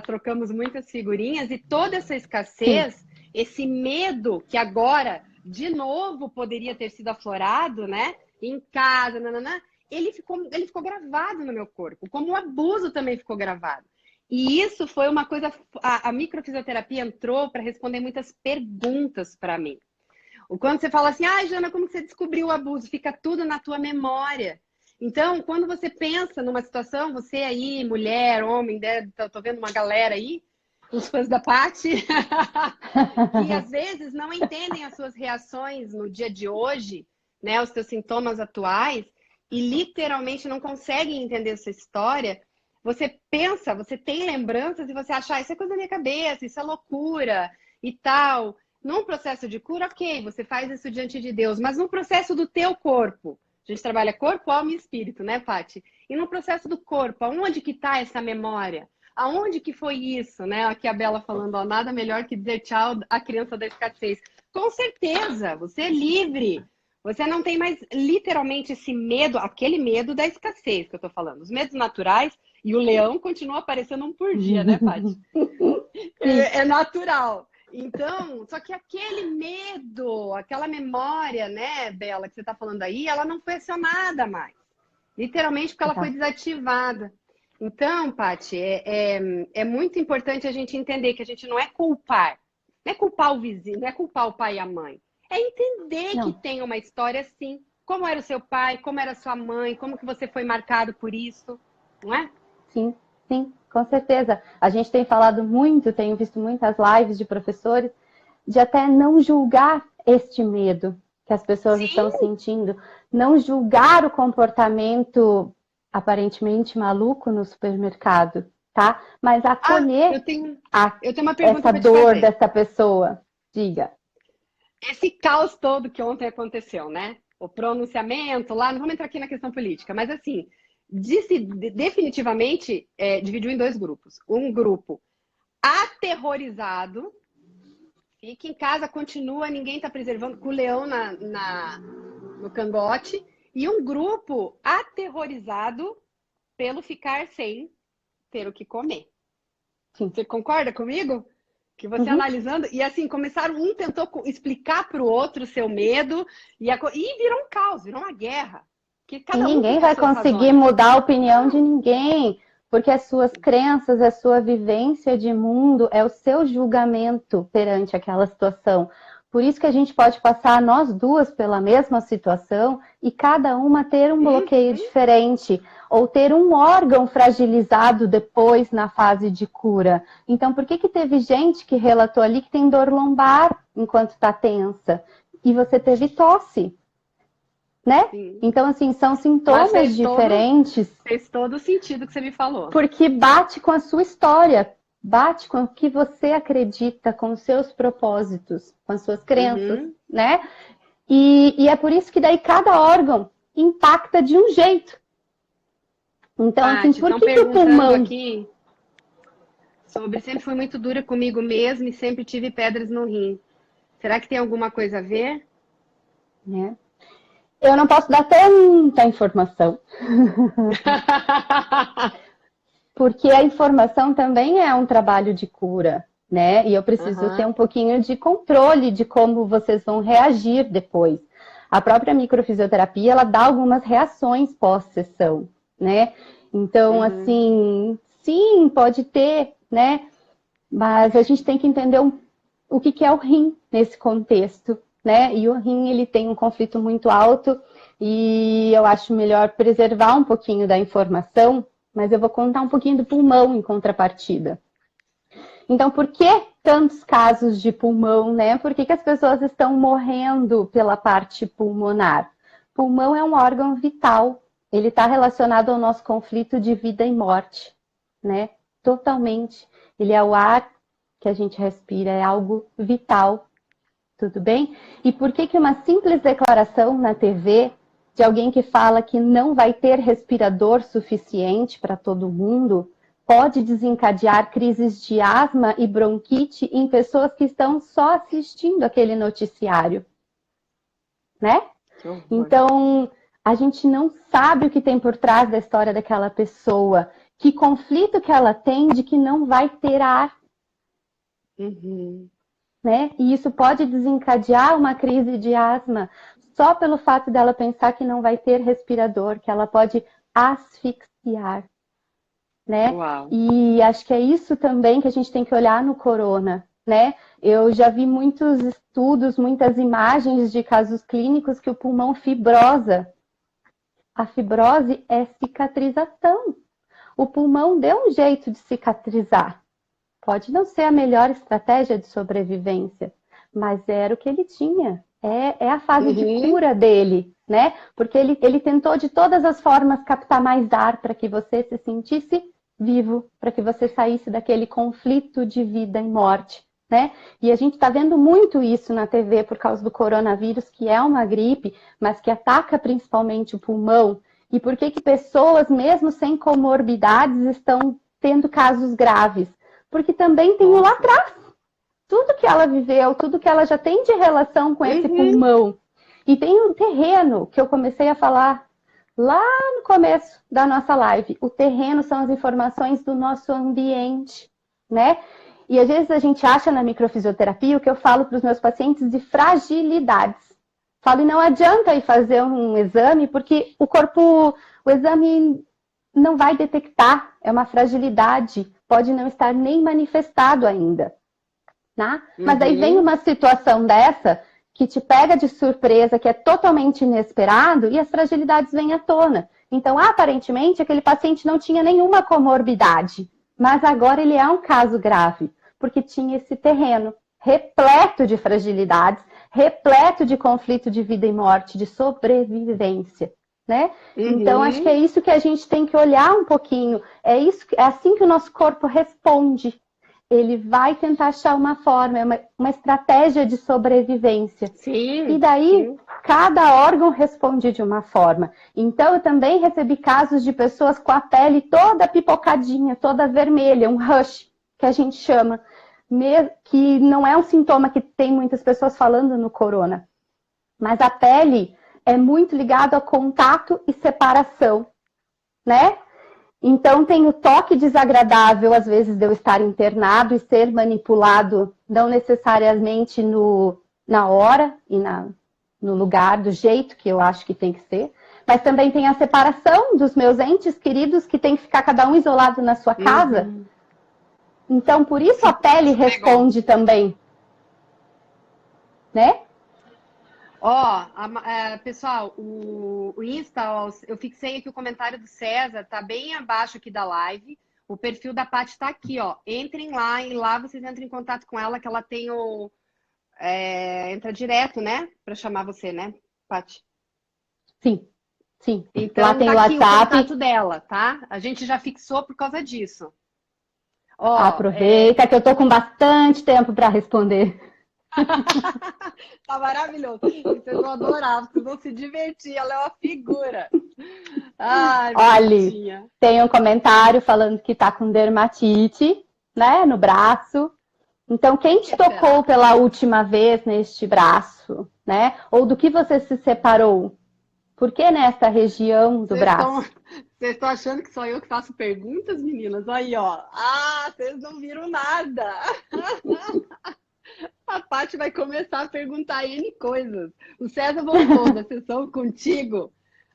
trocamos muitas figurinhas, e toda essa escassez, esse medo que agora, de novo, poderia ter sido aflorado, né? Em casa, nananã, ele ficou gravado no meu corpo, como o abuso também ficou gravado. E isso foi uma coisa, a microfisioterapia entrou para responder muitas perguntas para mim. Quando você fala assim, Jana, como você descobriu o abuso? Fica tudo na tua memória. Então, quando você pensa numa situação, você aí, mulher, homem, tô vendo uma galera aí, os fãs da Paty, que às vezes não entendem as suas reações no dia de hoje, né, os seus sintomas atuais, e literalmente não conseguem entender essa história. Você pensa, você tem lembranças e você acha, isso é coisa da minha cabeça, isso é loucura e tal. Num processo de cura, ok, você faz isso diante de Deus, mas no processo do teu corpo, a gente trabalha corpo, alma e espírito, né, Paty? E no processo do corpo, aonde que está essa memória? Aonde que foi isso, né? Aqui a Bela falando, ó, nada melhor que dizer tchau à criança da escassez. Com certeza, você é livre. Você não tem mais literalmente esse medo, aquele medo da escassez que eu tô falando. Os medos naturais, e o leão continua aparecendo um por dia, né, Paty? É natural. Então, só que aquele medo, aquela memória, né, Bela, que você tá falando aí, ela não foi acionada mais. Literalmente porque ela foi desativada. Então, Paty, é muito importante a gente entender que a gente não é culpar. Não é culpar o vizinho, não é culpar o pai e a mãe. É entender que tem uma história assim. Como era o seu pai, como era a sua mãe, como que você foi marcado por isso, não é? Sim, sim, com certeza. A gente tem falado muito, tenho visto muitas lives de professores de até não julgar este medo que as pessoas Sim. estão sentindo, não julgar o comportamento aparentemente maluco no supermercado, tá? Mas acolher eu tenho uma pergunta essa para te dor fazer. dessa pessoa. Diga. Esse caos todo que ontem aconteceu, né? O pronunciamento lá, não vamos entrar aqui na questão política, mas assim, definitivamente dividiu em dois grupos. Um grupo aterrorizado, fica em casa, continua, ninguém está preservando, com o leão no cangote, e um grupo aterrorizado pelo ficar sem ter o que comer. Sim. Você concorda comigo? Que você Uhum. analisando, e assim, um tentou explicar para o outro o seu medo, e virou um caos, virou uma guerra. Que E cada um ninguém tem vai as suas conseguir razões. mudar a opinião de ninguém, porque as suas crenças, a sua vivência de mundo é o seu julgamento perante aquela situação. Por isso que a gente pode passar nós duas pela mesma situação e cada uma ter um bloqueio diferente ou ter um órgão fragilizado depois na fase de cura. Então, por que teve gente que relatou ali que tem dor lombar enquanto está tensa e você teve tosse? Né? Sim. Então, assim, são sintomas diferentes. Fez todo o sentido que você me falou. Porque bate com a sua história, bate com o que você acredita, com os seus propósitos, com as suas crenças, né? E é por isso que daí cada órgão impacta de um jeito. Então, assim, por que o pulmão... Aqui sempre fui muito dura comigo mesma e sempre tive pedras no rim. Será que tem alguma coisa a ver? Né? Eu não posso dar tanta informação. Porque a informação também é um trabalho de cura, né? E eu preciso ter um pouquinho de controle de como vocês vão reagir depois. A própria microfisioterapia, ela dá algumas reações pós-sessão, né? Então, assim, sim, pode ter, né? Mas a gente tem que entender o que é o rim nesse contexto, né? E o rim, ele tem um conflito muito alto e eu acho melhor preservar um pouquinho da informação, mas eu vou contar um pouquinho do pulmão em contrapartida. Então, por que tantos casos de pulmão, né? Por que as pessoas estão morrendo pela parte pulmonar? Pulmão é um órgão vital, ele está relacionado ao nosso conflito de vida e morte, né? Totalmente. Ele é o ar que a gente respira, é algo vital. Tudo bem? E por que uma simples declaração na TV de alguém que fala que não vai ter respirador suficiente para todo mundo pode desencadear crises de asma e bronquite em pessoas que estão só assistindo aquele noticiário, né? Então, a gente não sabe o que tem por trás da história daquela pessoa, que conflito que ela tem de que não vai ter ar. Né? E isso pode desencadear uma crise de asma só pelo fato dela pensar que não vai ter respirador, que ela pode asfixiar, né? Uau. E acho que é isso também que a gente tem que olhar no corona, né? Eu já vi muitos estudos, muitas imagens de casos clínicos que o pulmão fibrosa. A fibrose é cicatrização. O pulmão deu um jeito de cicatrizar. Pode não ser a melhor estratégia de sobrevivência, mas era o que ele tinha. É a fase de cura dele, né? Porque ele tentou de todas as formas captar mais ar para que você se sentisse vivo, para que você saísse daquele conflito de vida e morte, né? E a gente está vendo muito isso na TV por causa do coronavírus, que é uma gripe, mas que ataca principalmente o pulmão. E por que pessoas, mesmo sem comorbidades, estão tendo casos graves? Porque também tem lá atrás. Tudo que ela viveu, tudo que ela já tem de relação com esse pulmão. E tem um terreno que eu comecei a falar lá no começo da nossa live. O terreno são as informações do nosso ambiente, né? E às vezes a gente acha na microfisioterapia o que eu falo para os meus pacientes de fragilidades. Falo, e não adianta ir fazer um exame, porque o exame não vai detectar, é uma fragilidade, pode não estar nem manifestado ainda. Né? Mas daí vem uma situação dessa que te pega de surpresa, que é totalmente inesperado, e as fragilidades vêm à tona. Então, aparentemente, aquele paciente não tinha nenhuma comorbidade, mas agora ele é um caso grave, porque tinha esse terreno. repleto de fragilidades, repleto de conflito de vida e morte, de sobrevivência, né? Então, acho que é isso que a gente tem que olhar um pouquinho. É assim que o nosso corpo responde. Ele vai tentar achar uma forma, uma estratégia de sobrevivência. Sim, e daí, sim. cada órgão responde de uma forma. Então, eu também recebi casos de pessoas com a pele toda pipocadinha, toda vermelha, um rush, que a gente chama, que não é um sintoma que tem muitas pessoas falando no corona. Mas a pele é muito ligada a contato e separação, né? Então, tem o toque desagradável, às vezes, de eu estar internado e ser manipulado, não necessariamente na hora e no lugar, do jeito que eu acho que tem que ser. Mas também tem a separação dos meus entes queridos, que tem que ficar cada um isolado na sua casa. Então, por isso a pele responde também. Né? Ó, pessoal, o Insta, ó, eu fixei aqui o comentário do César, tá bem abaixo aqui da live. O perfil da Paty tá aqui, ó. Entrem lá e lá vocês entram em contato com ela, que ela tem entra direto, né? Pra chamar você, né, Paty? Sim, sim. Então lá tem tá o aqui WhatsApp. o contato dela, tá? A gente já fixou por causa disso. Ó, aproveita que eu tô com bastante tempo para responder. Tá maravilhoso. Vocês vão adorar, vocês vão se divertir. Ela é uma figura. Ai, Olha, tem um comentário falando que tá com dermatite, né, no braço. Então, quem te tocou pela última vez neste braço, né? Ou do que você se separou? Por que nesta região do braço? Vocês estão achando que só eu que faço perguntas, meninas? Aí, ó. Ah, vocês não viram nada. A Paty vai começar a perguntar N coisas. O César voltou da sessão contigo,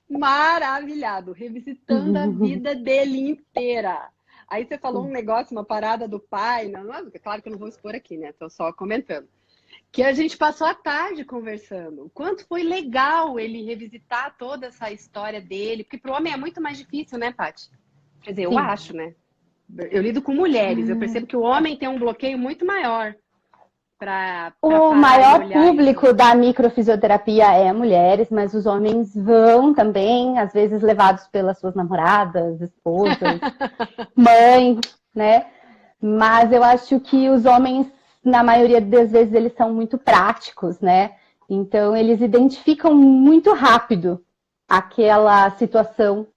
maravilhado, revisitando a vida dele inteira. Aí você falou um negócio, uma parada do pai. Não, claro que eu não vou expor aqui, né? Tô só comentando. Que a gente passou a tarde conversando. O quanto foi legal ele revisitar toda essa história dele. Porque para o homem é muito mais difícil, né, Paty? Quer dizer, eu acho, né? Eu lido com mulheres. Eu percebo que o homem tem um bloqueio muito maior. O maior público da microfisioterapia é mulheres, mas os homens vão também, às vezes levados pelas suas namoradas, esposas, mãe, né? Mas eu acho que os homens, na maioria das vezes, eles são muito práticos, né? Então, eles identificam muito rápido aquela situação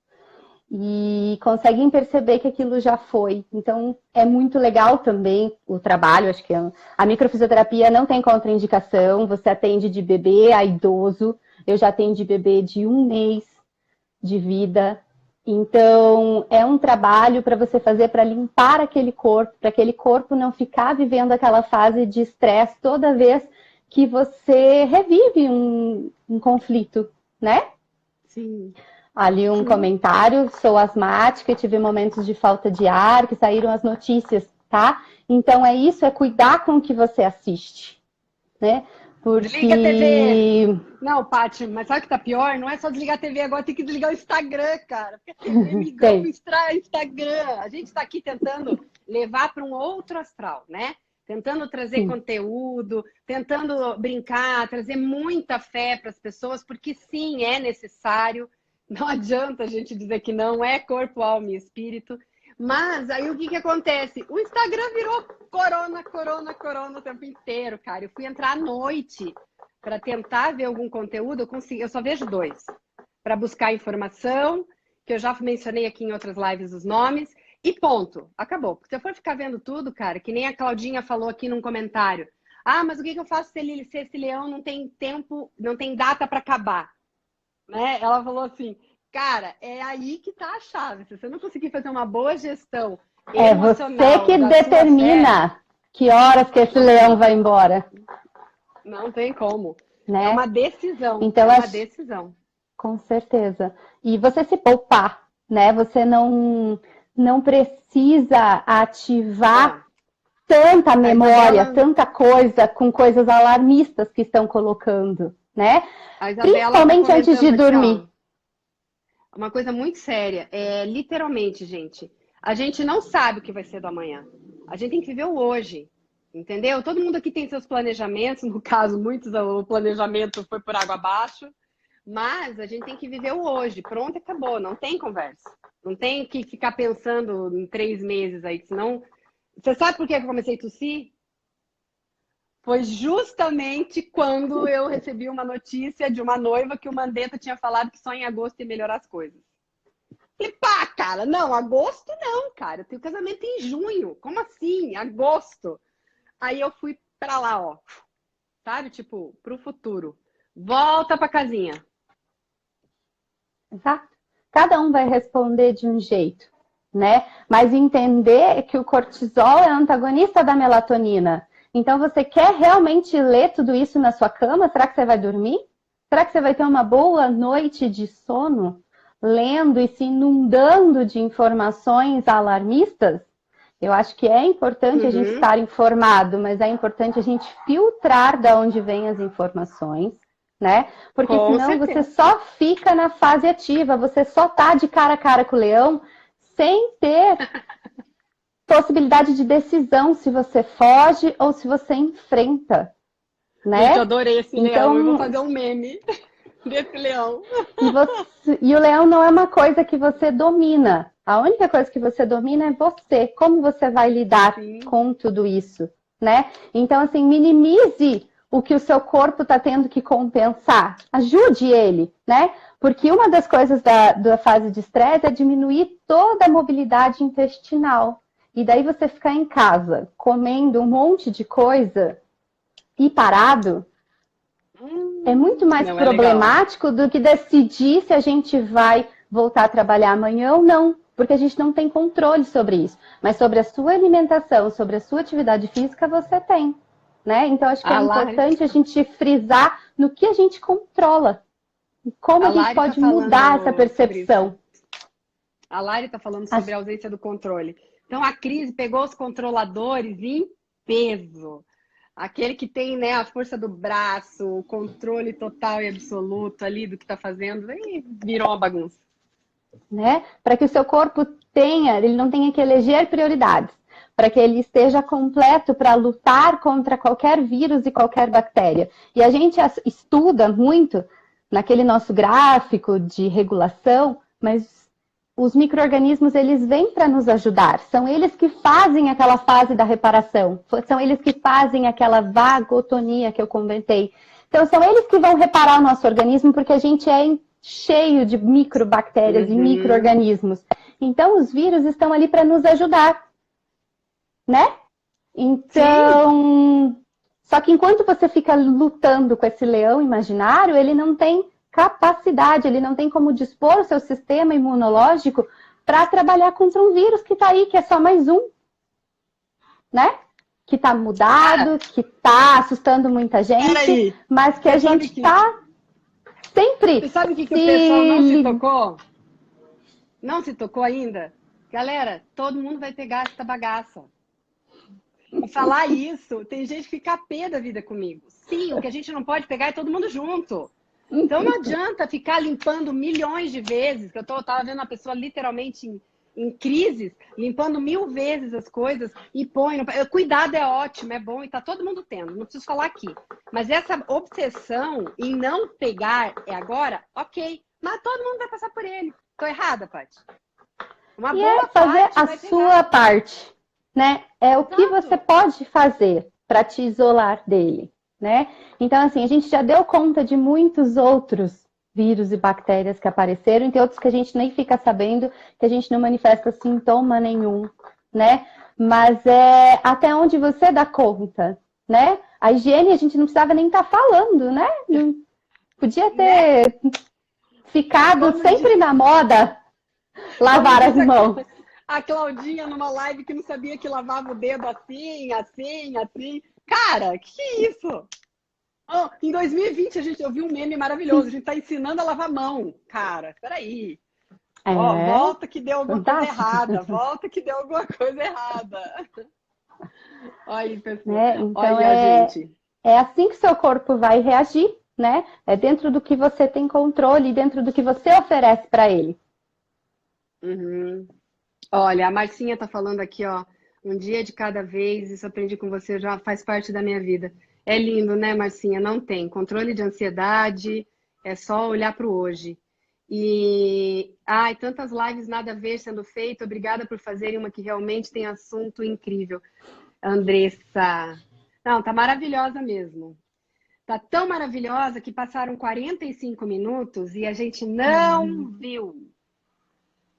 e conseguem perceber que aquilo já foi. Então, é muito legal também o trabalho. Acho que a microfisioterapia não tem contraindicação. Você atende de bebê a idoso. Eu já atendi bebê de 1 mês de vida. Então, é um trabalho para você fazer para limpar aquele corpo, para aquele corpo não ficar vivendo aquela fase de estresse toda vez que você revive um conflito, né? Sim. Ali um comentário, sou asmática e tive momentos de falta de ar, que saíram as notícias, tá? Então é isso, é cuidar com o que você assiste, né? Porque... Desliga a TV! Não, Paty, mas sabe o que tá pior? Não é só desligar a TV agora, tem que desligar o Instagram, cara. Porque a TV migrou pro Instagram. A gente tá aqui tentando levar para um outro astral, né? Tentando trazer conteúdo, tentando brincar, trazer muita fé para as pessoas, porque sim, é necessário. Não adianta a gente dizer que não é corpo, alma e espírito. Mas aí o que acontece? O Instagram virou corona o tempo inteiro, cara. Eu fui entrar à noite para tentar ver algum conteúdo. Eu só vejo 2. Para buscar informação, que eu já mencionei aqui em outras lives os nomes. E ponto. Acabou. Porque se eu for ficar vendo tudo, cara, que nem a Claudinha falou aqui num comentário. Ah, mas o que eu faço se esse leão não tem tempo, não tem data para acabar? Né? Ela falou assim, cara, é aí que tá a chave. Se você não conseguir fazer uma boa gestão emocional... É você que determina que horas que esse leão vai embora. Não tem como. Né? É uma decisão. Então, é uma decisão. Com certeza. E você se poupar, né? Você não precisa ativar tanta memória, tanta coisa com coisas alarmistas que estão colocando, né? Principalmente antes de dormir. Aqui, uma coisa muito séria, literalmente, gente, a gente não sabe o que vai ser do amanhã. A gente tem que viver o hoje. Entendeu? Todo mundo aqui tem seus planejamentos, no caso, muitos o planejamento foi por água abaixo, mas a gente tem que viver o hoje. Pronto, acabou, não tem conversa. Não tem que ficar pensando em 3 meses aí, senão... Você sabe por que eu comecei a tossir? Foi justamente quando eu recebi uma notícia de uma noiva que o Mandetta tinha falado que só em agosto ia melhorar as coisas. E pá, cara, não, agosto não, cara. Eu tenho casamento em junho. Como assim? Agosto. Aí eu fui pra lá, ó. Sabe? Tipo, pro futuro. Volta pra casinha. Exato. Cada um vai responder de um jeito, né? Mas entender que o cortisol é antagonista da melatonina. Então, você quer realmente ler tudo isso na sua cama? Será que você vai dormir? Será que você vai ter uma boa noite de sono, lendo e se inundando de informações alarmistas? Eu acho que é importante a gente estar informado, mas é importante a gente filtrar de onde vêm as informações, né? Porque senão você só fica na fase ativa, você só tá de cara a cara com o leão, sem ter possibilidade de decisão se você foge ou se você enfrenta, né? Eu adorei esse leão, eu vou fazer um meme desse leão. E o leão não é uma coisa que você domina. A única coisa que você domina é você. Como você vai lidar com tudo isso, né? Então, assim, minimize o que o seu corpo está tendo que compensar. Ajude ele, né? Porque uma das coisas da fase de estresse é diminuir toda a mobilidade intestinal. E daí você ficar em casa comendo um monte de coisa e parado é muito mais problemático do que decidir se a gente vai voltar a trabalhar amanhã ou não, porque a gente não tem controle sobre isso. Mas sobre a sua alimentação, sobre a sua atividade física, você tem, né? Então, acho que é importante a gente frisar no que a gente controla. Como a gente pode mudar essa percepção. A Lari está falando sobre a ausência do controle. Então, a crise pegou os controladores em peso. Aquele que tem, né, a força do braço, o controle total e absoluto ali do que está fazendo, e virou uma bagunça. Né? Para que o seu corpo ele não tenha que eleger prioridades. Para que ele esteja completo para lutar contra qualquer vírus e qualquer bactéria. E a gente estuda muito naquele nosso gráfico de regulação, mas os micro-organismos, eles vêm para nos ajudar. São eles que fazem aquela fase da reparação. São eles que fazem aquela vagotonia que eu comentei. Então, são eles que vão reparar o nosso organismo, porque a gente é cheio de microbactérias e micro-organismos. Então, os vírus estão ali para nos ajudar. Né? Então, só que enquanto você fica lutando com esse leão imaginário, ele não tem capacidade, ele não tem como dispor o seu sistema imunológico para trabalhar contra um vírus que está aí, que é só mais um, né? Que está mudado, que está assustando muita gente, mas que a gente está sempre... Você sabe o que o pessoal não se tocou? Não se tocou ainda? Galera, todo mundo vai pegar essa bagaça. E falar isso, tem gente que fica a pé da vida comigo. Sim, o que a gente não pode pegar é todo mundo junto. Então não adianta ficar limpando milhões de vezes, que eu tava vendo uma pessoa literalmente em crises, limpando 1000 vezes as coisas e põe... Cuidado é ótimo, é bom e tá todo mundo tendo, não preciso falar aqui. Mas essa obsessão em não pegar é agora, ok, mas todo mundo vai passar por ele. Tô errada, Paty? Uma boa fazer a sua parte, né? É o que você pode fazer para te isolar dele. Né? Então, assim, a gente já deu conta de muitos outros vírus e bactérias que apareceram, e tem outros que a gente nem fica sabendo, que a gente não manifesta sintoma nenhum, né? Mas é até onde você dá conta, né? A higiene a gente não precisava nem estar falando, né? Podia ter ficado sempre na moda lavar as mãos. A Claudinha numa live que não sabia que lavava o dedo assim, assim, assim. Cara, que isso? Oh, em 2020 eu vi um meme maravilhoso. A gente tá ensinando a lavar a mão. Cara, peraí. Volta que deu alguma coisa errada. Volta que deu alguma coisa errada. Olha aí, pessoal. Então olha, gente. É assim que seu corpo vai reagir, né? É dentro do que você tem controle, dentro do que você oferece para ele. Olha, a Marcinha tá falando aqui, ó. Um dia de cada vez, isso aprendi com você, já faz parte da minha vida. É lindo, né, Marcinha? Não tem controle de ansiedade, é só olhar para o hoje. E, ai, tantas lives nada a ver sendo feito. Obrigada por fazerem uma que realmente tem assunto incrível. Andressa, não, tá maravilhosa mesmo. Tá tão maravilhosa que passaram 45 minutos e a gente não viu.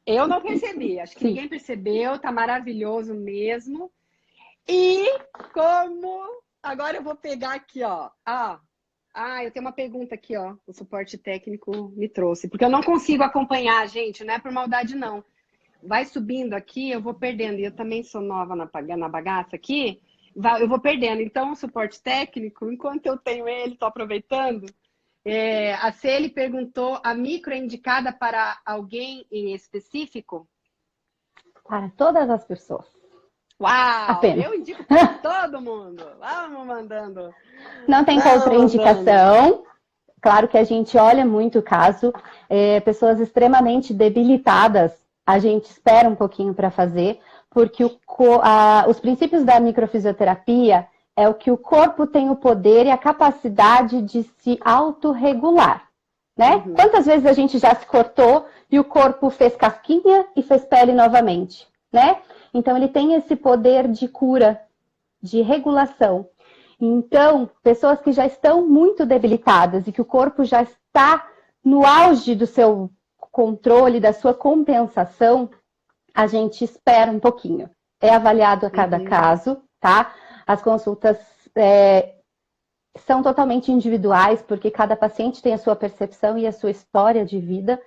Eu não percebi, acho que Sim. ninguém percebeu, tá maravilhoso mesmo. E como... Agora eu vou pegar aqui, ó. Eu tenho uma pergunta aqui, ó. O suporte técnico me trouxe. Porque eu não consigo acompanhar, gente. Não é por maldade, não. Vai subindo aqui, eu vou perdendo. E eu também sou nova na bagaça aqui. Eu vou perdendo. Então, o suporte técnico, enquanto eu tenho ele, tô aproveitando. A Celi perguntou, a micro é indicada para alguém em específico? Para todas as pessoas. Uau! Apenas. Eu indico para todo mundo. Vamos mandando. Não tem contraindicação. Claro que a gente olha muito o caso. Pessoas extremamente debilitadas, a gente espera um pouquinho para fazer, porque os princípios da microfisioterapia é o que o corpo tem o poder e a capacidade de se autorregular, né? Uhum. Quantas vezes a gente já se cortou e o corpo fez casquinha e fez pele novamente, né? Então, ele tem esse poder de cura, de regulação. Então, pessoas que já estão muito debilitadas e que o corpo já está no auge do seu controle, da sua compensação, a gente espera um pouquinho. É avaliado a cada caso, tá? As consultas são totalmente individuais, porque cada paciente tem a sua percepção e a sua história de vida.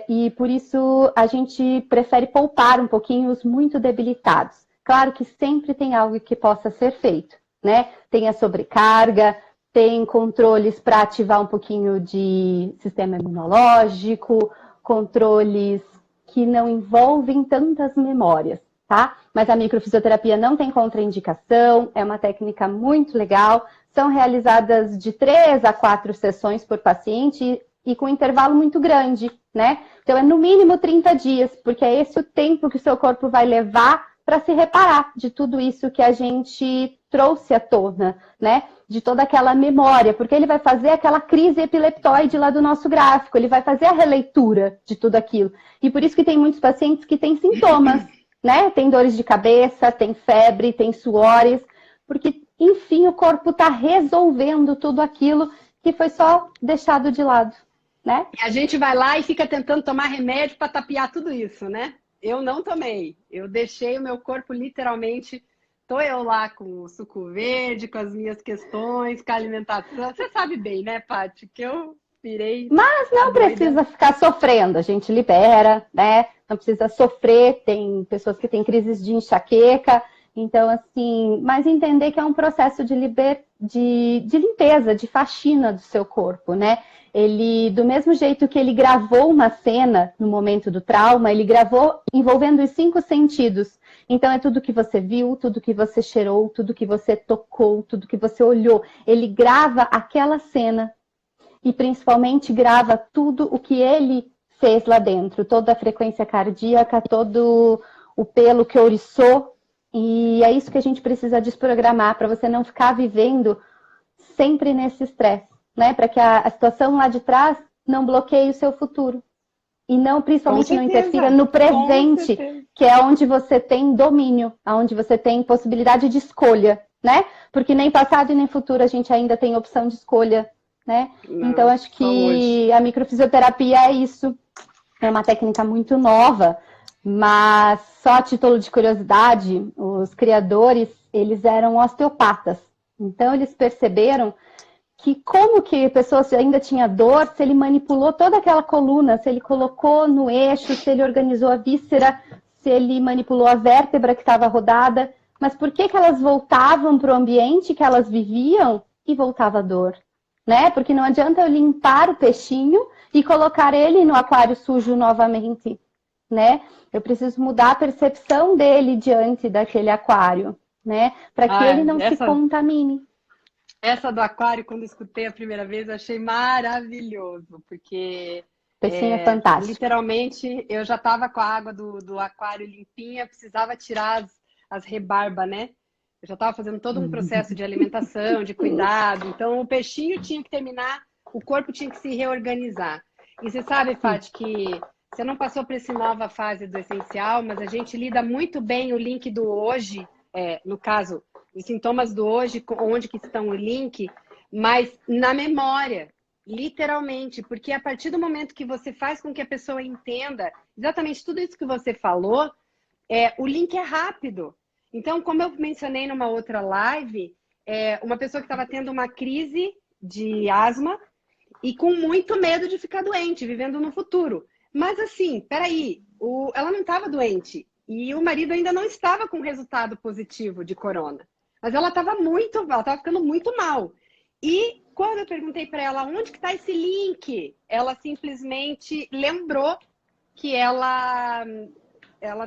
E por isso a gente prefere poupar um pouquinho os muito debilitados. Claro que sempre tem algo que possa ser feito, né? Tem a sobrecarga, tem controles para ativar um pouquinho de sistema imunológico, controles que não envolvem tantas memórias, tá? Mas a microfisioterapia não tem contraindicação, é uma técnica muito legal. São realizadas de 3 a 4 sessões por paciente e com intervalo muito grande, né? Então, é no mínimo 30 dias, porque é esse o tempo que o seu corpo vai levar para se reparar de tudo isso que a gente trouxe à tona, né? De toda aquela memória, porque ele vai fazer aquela crise epileptoide lá do nosso gráfico, ele vai fazer a releitura de tudo aquilo. E por isso que tem muitos pacientes que têm sintomas, né? Tem dores de cabeça, tem febre, tem suores, porque, enfim, o corpo está resolvendo tudo aquilo que foi só deixado de lado, né? E a gente vai lá e fica tentando tomar remédio para tapear tudo isso, né? Eu não tomei. Eu deixei o meu corpo literalmente... Tô eu lá com o suco verde, com as minhas questões, com a alimentação. Você sabe bem, né, Paty, que eu virei... Mas não precisa ficar sofrendo, a gente libera, né? Não precisa sofrer, tem pessoas que têm crises de enxaqueca. Então, assim, mas entender que é um processo de limpeza, de faxina do seu corpo, né? Ele, do mesmo jeito que ele gravou uma cena no momento do trauma, ele gravou envolvendo os 5 sentidos. Então, é tudo que você viu, tudo que você cheirou, tudo que você tocou, tudo que você olhou. Ele grava aquela cena e, principalmente, grava tudo o que ele fez lá dentro. Toda a frequência cardíaca, todo o pelo que ouriçou. E é isso que a gente precisa desprogramar para você não ficar vivendo sempre nesse estresse, né? Para que a situação lá de trás não bloqueie o seu futuro. E não, principalmente, não interfira no presente, que é onde você tem domínio, onde você tem possibilidade de escolha, né? Porque nem passado e nem futuro a gente ainda tem opção de escolha, né? Não, então, acho que a microfisioterapia é isso. É uma técnica muito nova, mas só a título de curiosidade, os criadores, eles eram osteopatas. Então, eles perceberam que como que a pessoa ainda tinha dor, se ele manipulou toda aquela coluna, se ele colocou no eixo, se ele organizou a víscera, se ele manipulou a vértebra que estava rodada, mas por que elas voltavam para o ambiente que elas viviam e voltava a dor? Né? Porque não adianta eu limpar o peixinho e colocar ele no aquário sujo novamente, né? Eu preciso mudar a percepção dele diante daquele aquário, né? Para que ele não se contamine. Essa do aquário, quando escutei a primeira vez, achei maravilhoso, porque peixinho é fantástico. Literalmente eu já estava com a água do aquário limpinha, precisava tirar as rebarba, né? Eu já estava fazendo todo um processo de alimentação, de cuidado. Então, o peixinho tinha que terminar, o corpo tinha que se reorganizar. E você sabe, Paty, que você não passou por essa nova fase do essencial, mas a gente lida muito bem o link do hoje, no caso, os sintomas do hoje, onde que estão o link, mas na memória, literalmente, porque a partir do momento que você faz com que a pessoa entenda exatamente tudo isso que você falou, o link é rápido. Então, como eu mencionei numa outra live, uma pessoa que estava tendo uma crise de asma e com muito medo de ficar doente, vivendo no futuro. Mas assim, peraí, ela não estava doente e o marido ainda não estava com resultado positivo de corona. Mas ela estava ficando muito mal. E quando eu perguntei para ela onde que está esse link, ela simplesmente lembrou que ela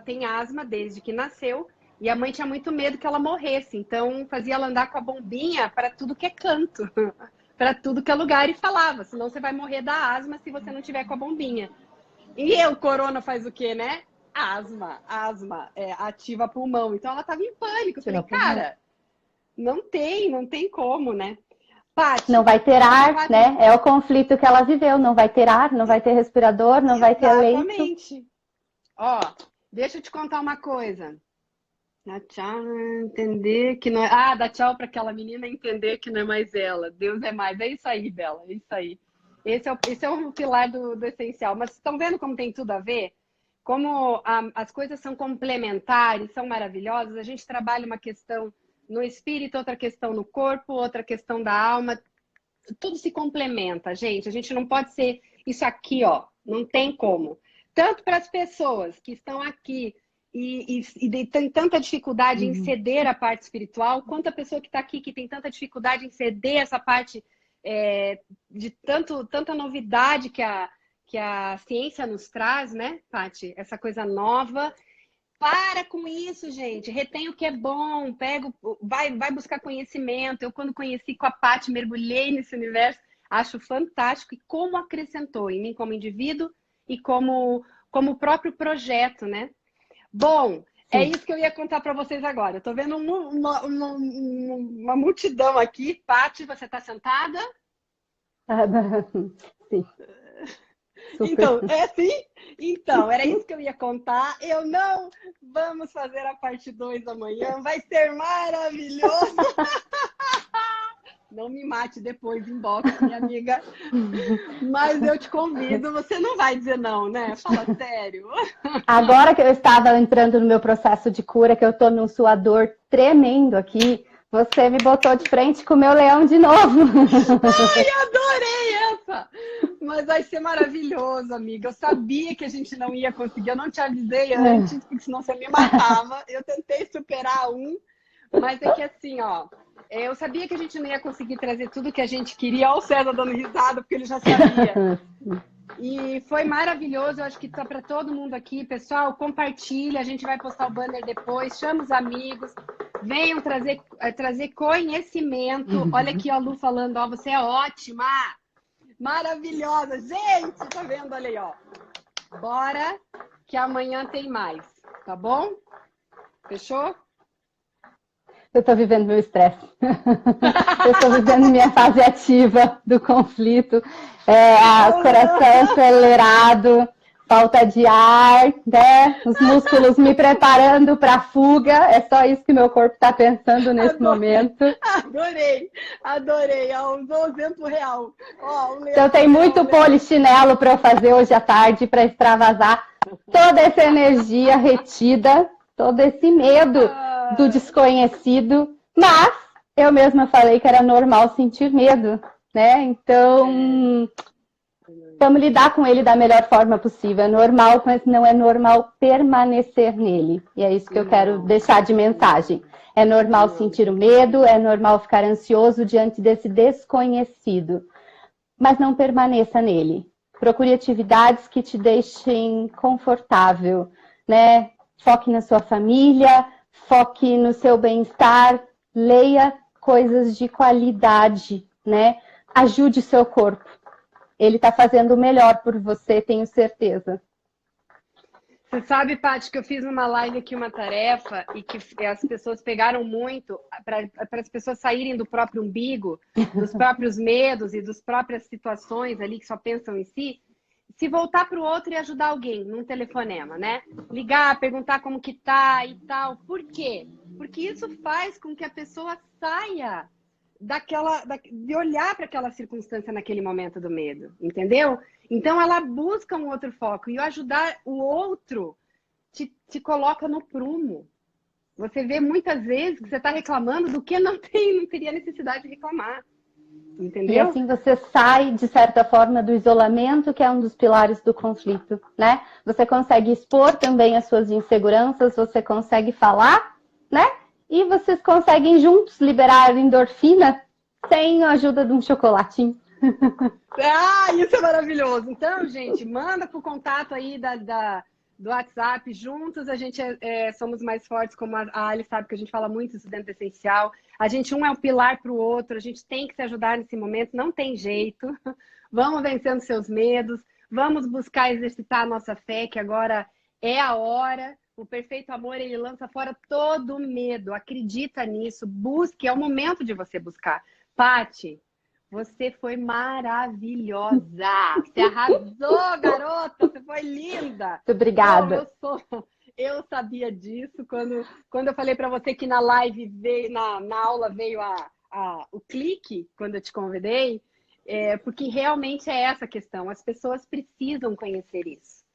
tem asma desde que nasceu e a mãe tinha muito medo que ela morresse. Então fazia ela andar com a bombinha para tudo que é canto, para tudo que é lugar e falava, senão você vai morrer da asma se você não tiver com a bombinha. E o corona faz o quê, né? Asma, ativa pulmão. Então ela estava em pânico. Eu falei, cara, não tem como, né? Paty, não vai ter ar, né? É o conflito que ela viveu. Não vai ter ar, não vai ter respirador, não vai ter leito. Exatamente. Ó, deixa eu te contar uma coisa. Dá tchau, entender que não é... Ah, dá tchau para aquela menina entender que não é mais ela. Deus é mais. É isso aí, Bela, é isso aí. Esse é o pilar do essencial. Mas estão vendo como tem tudo a ver? Como as coisas são complementares, são maravilhosas. A gente trabalha uma questão no espírito, outra questão no corpo, outra questão da alma. Tudo se complementa, gente. A gente não pode ser isso aqui, ó. Não tem como. Tanto para as pessoas que estão aqui e tem tanta dificuldade em ceder a parte espiritual, quanto a pessoa que está aqui que tem tanta dificuldade em ceder essa parte de tanta novidade que a ciência nos traz, né, Paty? Essa coisa nova. Para com isso, gente. Retém o que é bom. Vai buscar conhecimento. Eu, quando conheci com a Paty, mergulhei nesse universo. Acho fantástico. E como acrescentou em mim como indivíduo e como próprio projeto, né? Bom, é isso que eu ia contar para vocês agora. Eu estou vendo uma multidão aqui. Paty, você está sentada? Sim. Super. Então, assim? Então, era isso que eu ia contar. Vamos fazer a parte 2 amanhã. Vai ser maravilhoso. Não me mate depois em box, minha amiga. Mas eu te convido. Você não vai dizer não, né? Fala sério. Agora que eu estava entrando no meu processo de cura, que eu estou num suador tremendo aqui, você me botou de frente com o meu leão de novo. Ai, adorei essa! Mas vai ser maravilhoso, amiga. Eu sabia que a gente não ia conseguir. Eu não te avisei antes, porque senão você me matava. Eu tentei superar mas é que assim, ó... Eu sabia que a gente não ia conseguir trazer tudo que a gente queria. Olha o César dando risada, porque ele já sabia. E foi maravilhoso. Eu acho que tá para todo mundo aqui. Pessoal, compartilha. A gente vai postar o banner depois. Chama os amigos. Venham trazer conhecimento. Olha aqui a Lu falando, ó, você é ótima. Maravilhosa. Gente, tá vendo? Olha aí, ó. Bora, que amanhã tem mais. Tá bom? Fechou? Eu estou vivendo meu estresse. Eu estou vivendo minha fase ativa do conflito. Coração acelerado, falta de ar, né? Os músculos me preparando para a fuga. É só isso que meu corpo está pensando nesse momento. Adorei. Usou o exemplo real. Então tem muito polichinelo para eu fazer hoje à tarde para extravasar toda essa energia retida, todo esse medo do desconhecido, mas eu mesma falei que era normal sentir medo, né? Então, vamos lidar com ele da melhor forma possível. É normal, mas não é normal permanecer nele. E é isso que eu quero deixar de mensagem. É normal sentir o medo, é normal ficar ansioso diante desse desconhecido, mas não permaneça nele. Procure atividades que te deixem confortável, né? Foque na sua família, foque no seu bem-estar, leia coisas de qualidade, né? Ajude o seu corpo. Ele está fazendo o melhor por você, tenho certeza. Você sabe, Paty, que eu fiz numa live aqui uma tarefa e que as pessoas pegaram muito para as pessoas saírem do próprio umbigo, dos próprios medos e das próprias situações ali que só pensam em si, se voltar para o outro e ajudar alguém num telefonema, né? Ligar, perguntar como que tá e tal. Por quê? Porque isso faz com que a pessoa saia de olhar para aquela circunstância naquele momento do medo, entendeu? Então ela busca um outro foco e o ajudar o outro te coloca no prumo. Você vê muitas vezes que você está reclamando do que não teria necessidade de reclamar. Entendeu? E assim você sai, de certa forma, do isolamento, que é um dos pilares do conflito, né? Você consegue expor também as suas inseguranças, você consegue falar, né? E vocês conseguem juntos liberar endorfina sem a ajuda de um chocolatinho. Ah, isso é maravilhoso. Então, gente, manda pro contato aí do WhatsApp. Juntos a gente somos mais fortes, como a Ali sabe que a gente fala muito isso dentro do Essencial. A gente um é um pilar para o outro, a gente tem que se ajudar nesse momento, não tem jeito. Vamos vencendo seus medos, vamos buscar exercitar a nossa fé, que agora é a hora. O perfeito amor, ele lança fora todo medo. Acredita nisso, busque, é o momento de você buscar. Paty, você foi maravilhosa. Você arrasou, garota. Você foi linda. Muito obrigada. Eu sabia disso quando eu falei para você que na live veio, na aula veio o clique quando eu te convidei, porque realmente é essa a questão. As pessoas precisam conhecer isso.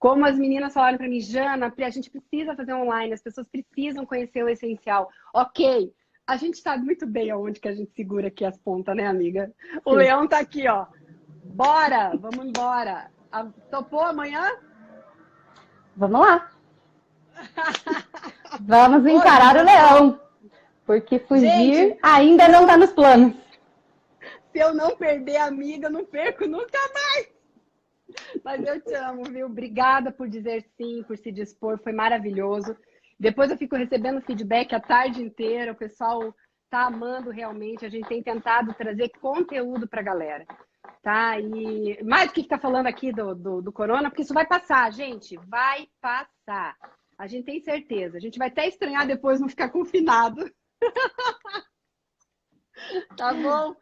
Como as meninas falaram para mim, Jana, a gente precisa fazer online, as pessoas precisam conhecer o essencial. Ok, a gente sabe muito bem aonde que a gente segura aqui as pontas, né, amiga? O Leão tá aqui, ó. Bora, vamos embora. Topou amanhã? Vamos lá. Vamos encarar o leão. Porque fugir gente, ainda não tá nos planos. Se eu não perder a amiga, não perco nunca mais. Mas eu te amo, viu? Obrigada por dizer sim, por se dispor, foi maravilhoso. Depois eu fico recebendo feedback a tarde inteira, o pessoal tá amando realmente. A gente tem tentado trazer conteúdo pra galera, tá? E mais do que tá falando aqui do corona, porque isso vai passar, gente, vai passar. A gente tem certeza. A gente vai até estranhar depois não ficar confinado. Tá bom?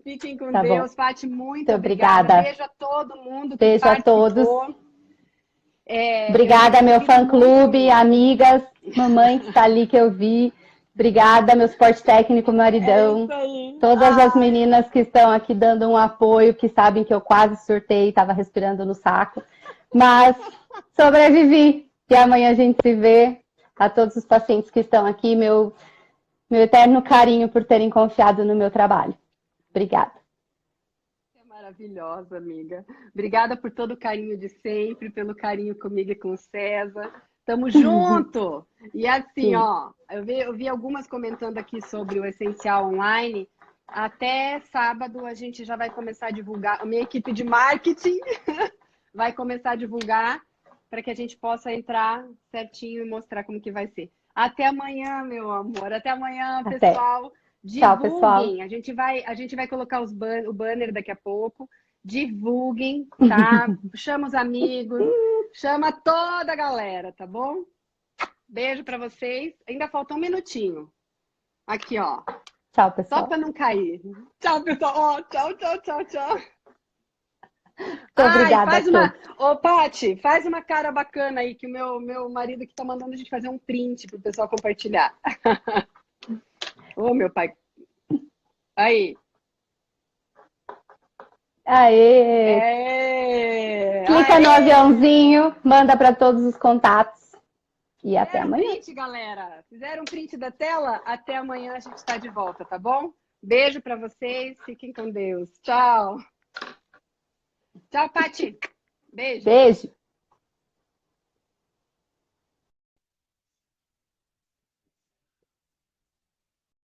Fiquem com Deus. Paty, muito obrigada. Beijo a todo mundo que Beijo participou. A todos. Obrigada, meu fã-clube, amigas, mamãe que está ali que eu vi. Obrigada, meu suporte técnico, maridão. Todas as meninas que estão aqui dando um apoio, que sabem que eu quase surtei, estava respirando no saco. Mas sobrevivi. E amanhã a gente se vê. A todos os pacientes que estão aqui, meu eterno carinho por terem confiado no meu trabalho. Obrigada. É maravilhosa, amiga. Obrigada por todo o carinho de sempre, pelo carinho comigo e com o César. Tamo junto! E assim, sim, ó, eu vi algumas comentando aqui sobre o Essencial Online. Até sábado a gente já vai começar a divulgar. A minha equipe de marketing vai começar a divulgar para que a gente possa entrar certinho e mostrar como que vai ser. Até amanhã, meu amor. Até amanhã, pessoal. Divulguem. Tchau, pessoal. A gente vai colocar o banner daqui a pouco. Divulguem, tá? Chama os amigos, chama toda a galera, tá bom? Beijo para vocês. Ainda falta um minutinho. Aqui, ó. Tchau, pessoal. Só para não cair. Tchau, pessoal. Ó, tchau, tchau, tchau, tchau. Muito obrigada. Faz uma... Ô, Paty, faz uma cara bacana aí, que o meu marido que tá mandando a gente fazer um print pro pessoal compartilhar. Ô, meu pai. Aí. Aê! Clica no aviãozinho, manda para todos os contatos. E até amanhã. Print, galera. Fizeram um print da tela? Até amanhã a gente está de volta, tá bom? Beijo para vocês. Fiquem com Deus. Tchau. Tchau, Paty. Beijo. Beijo.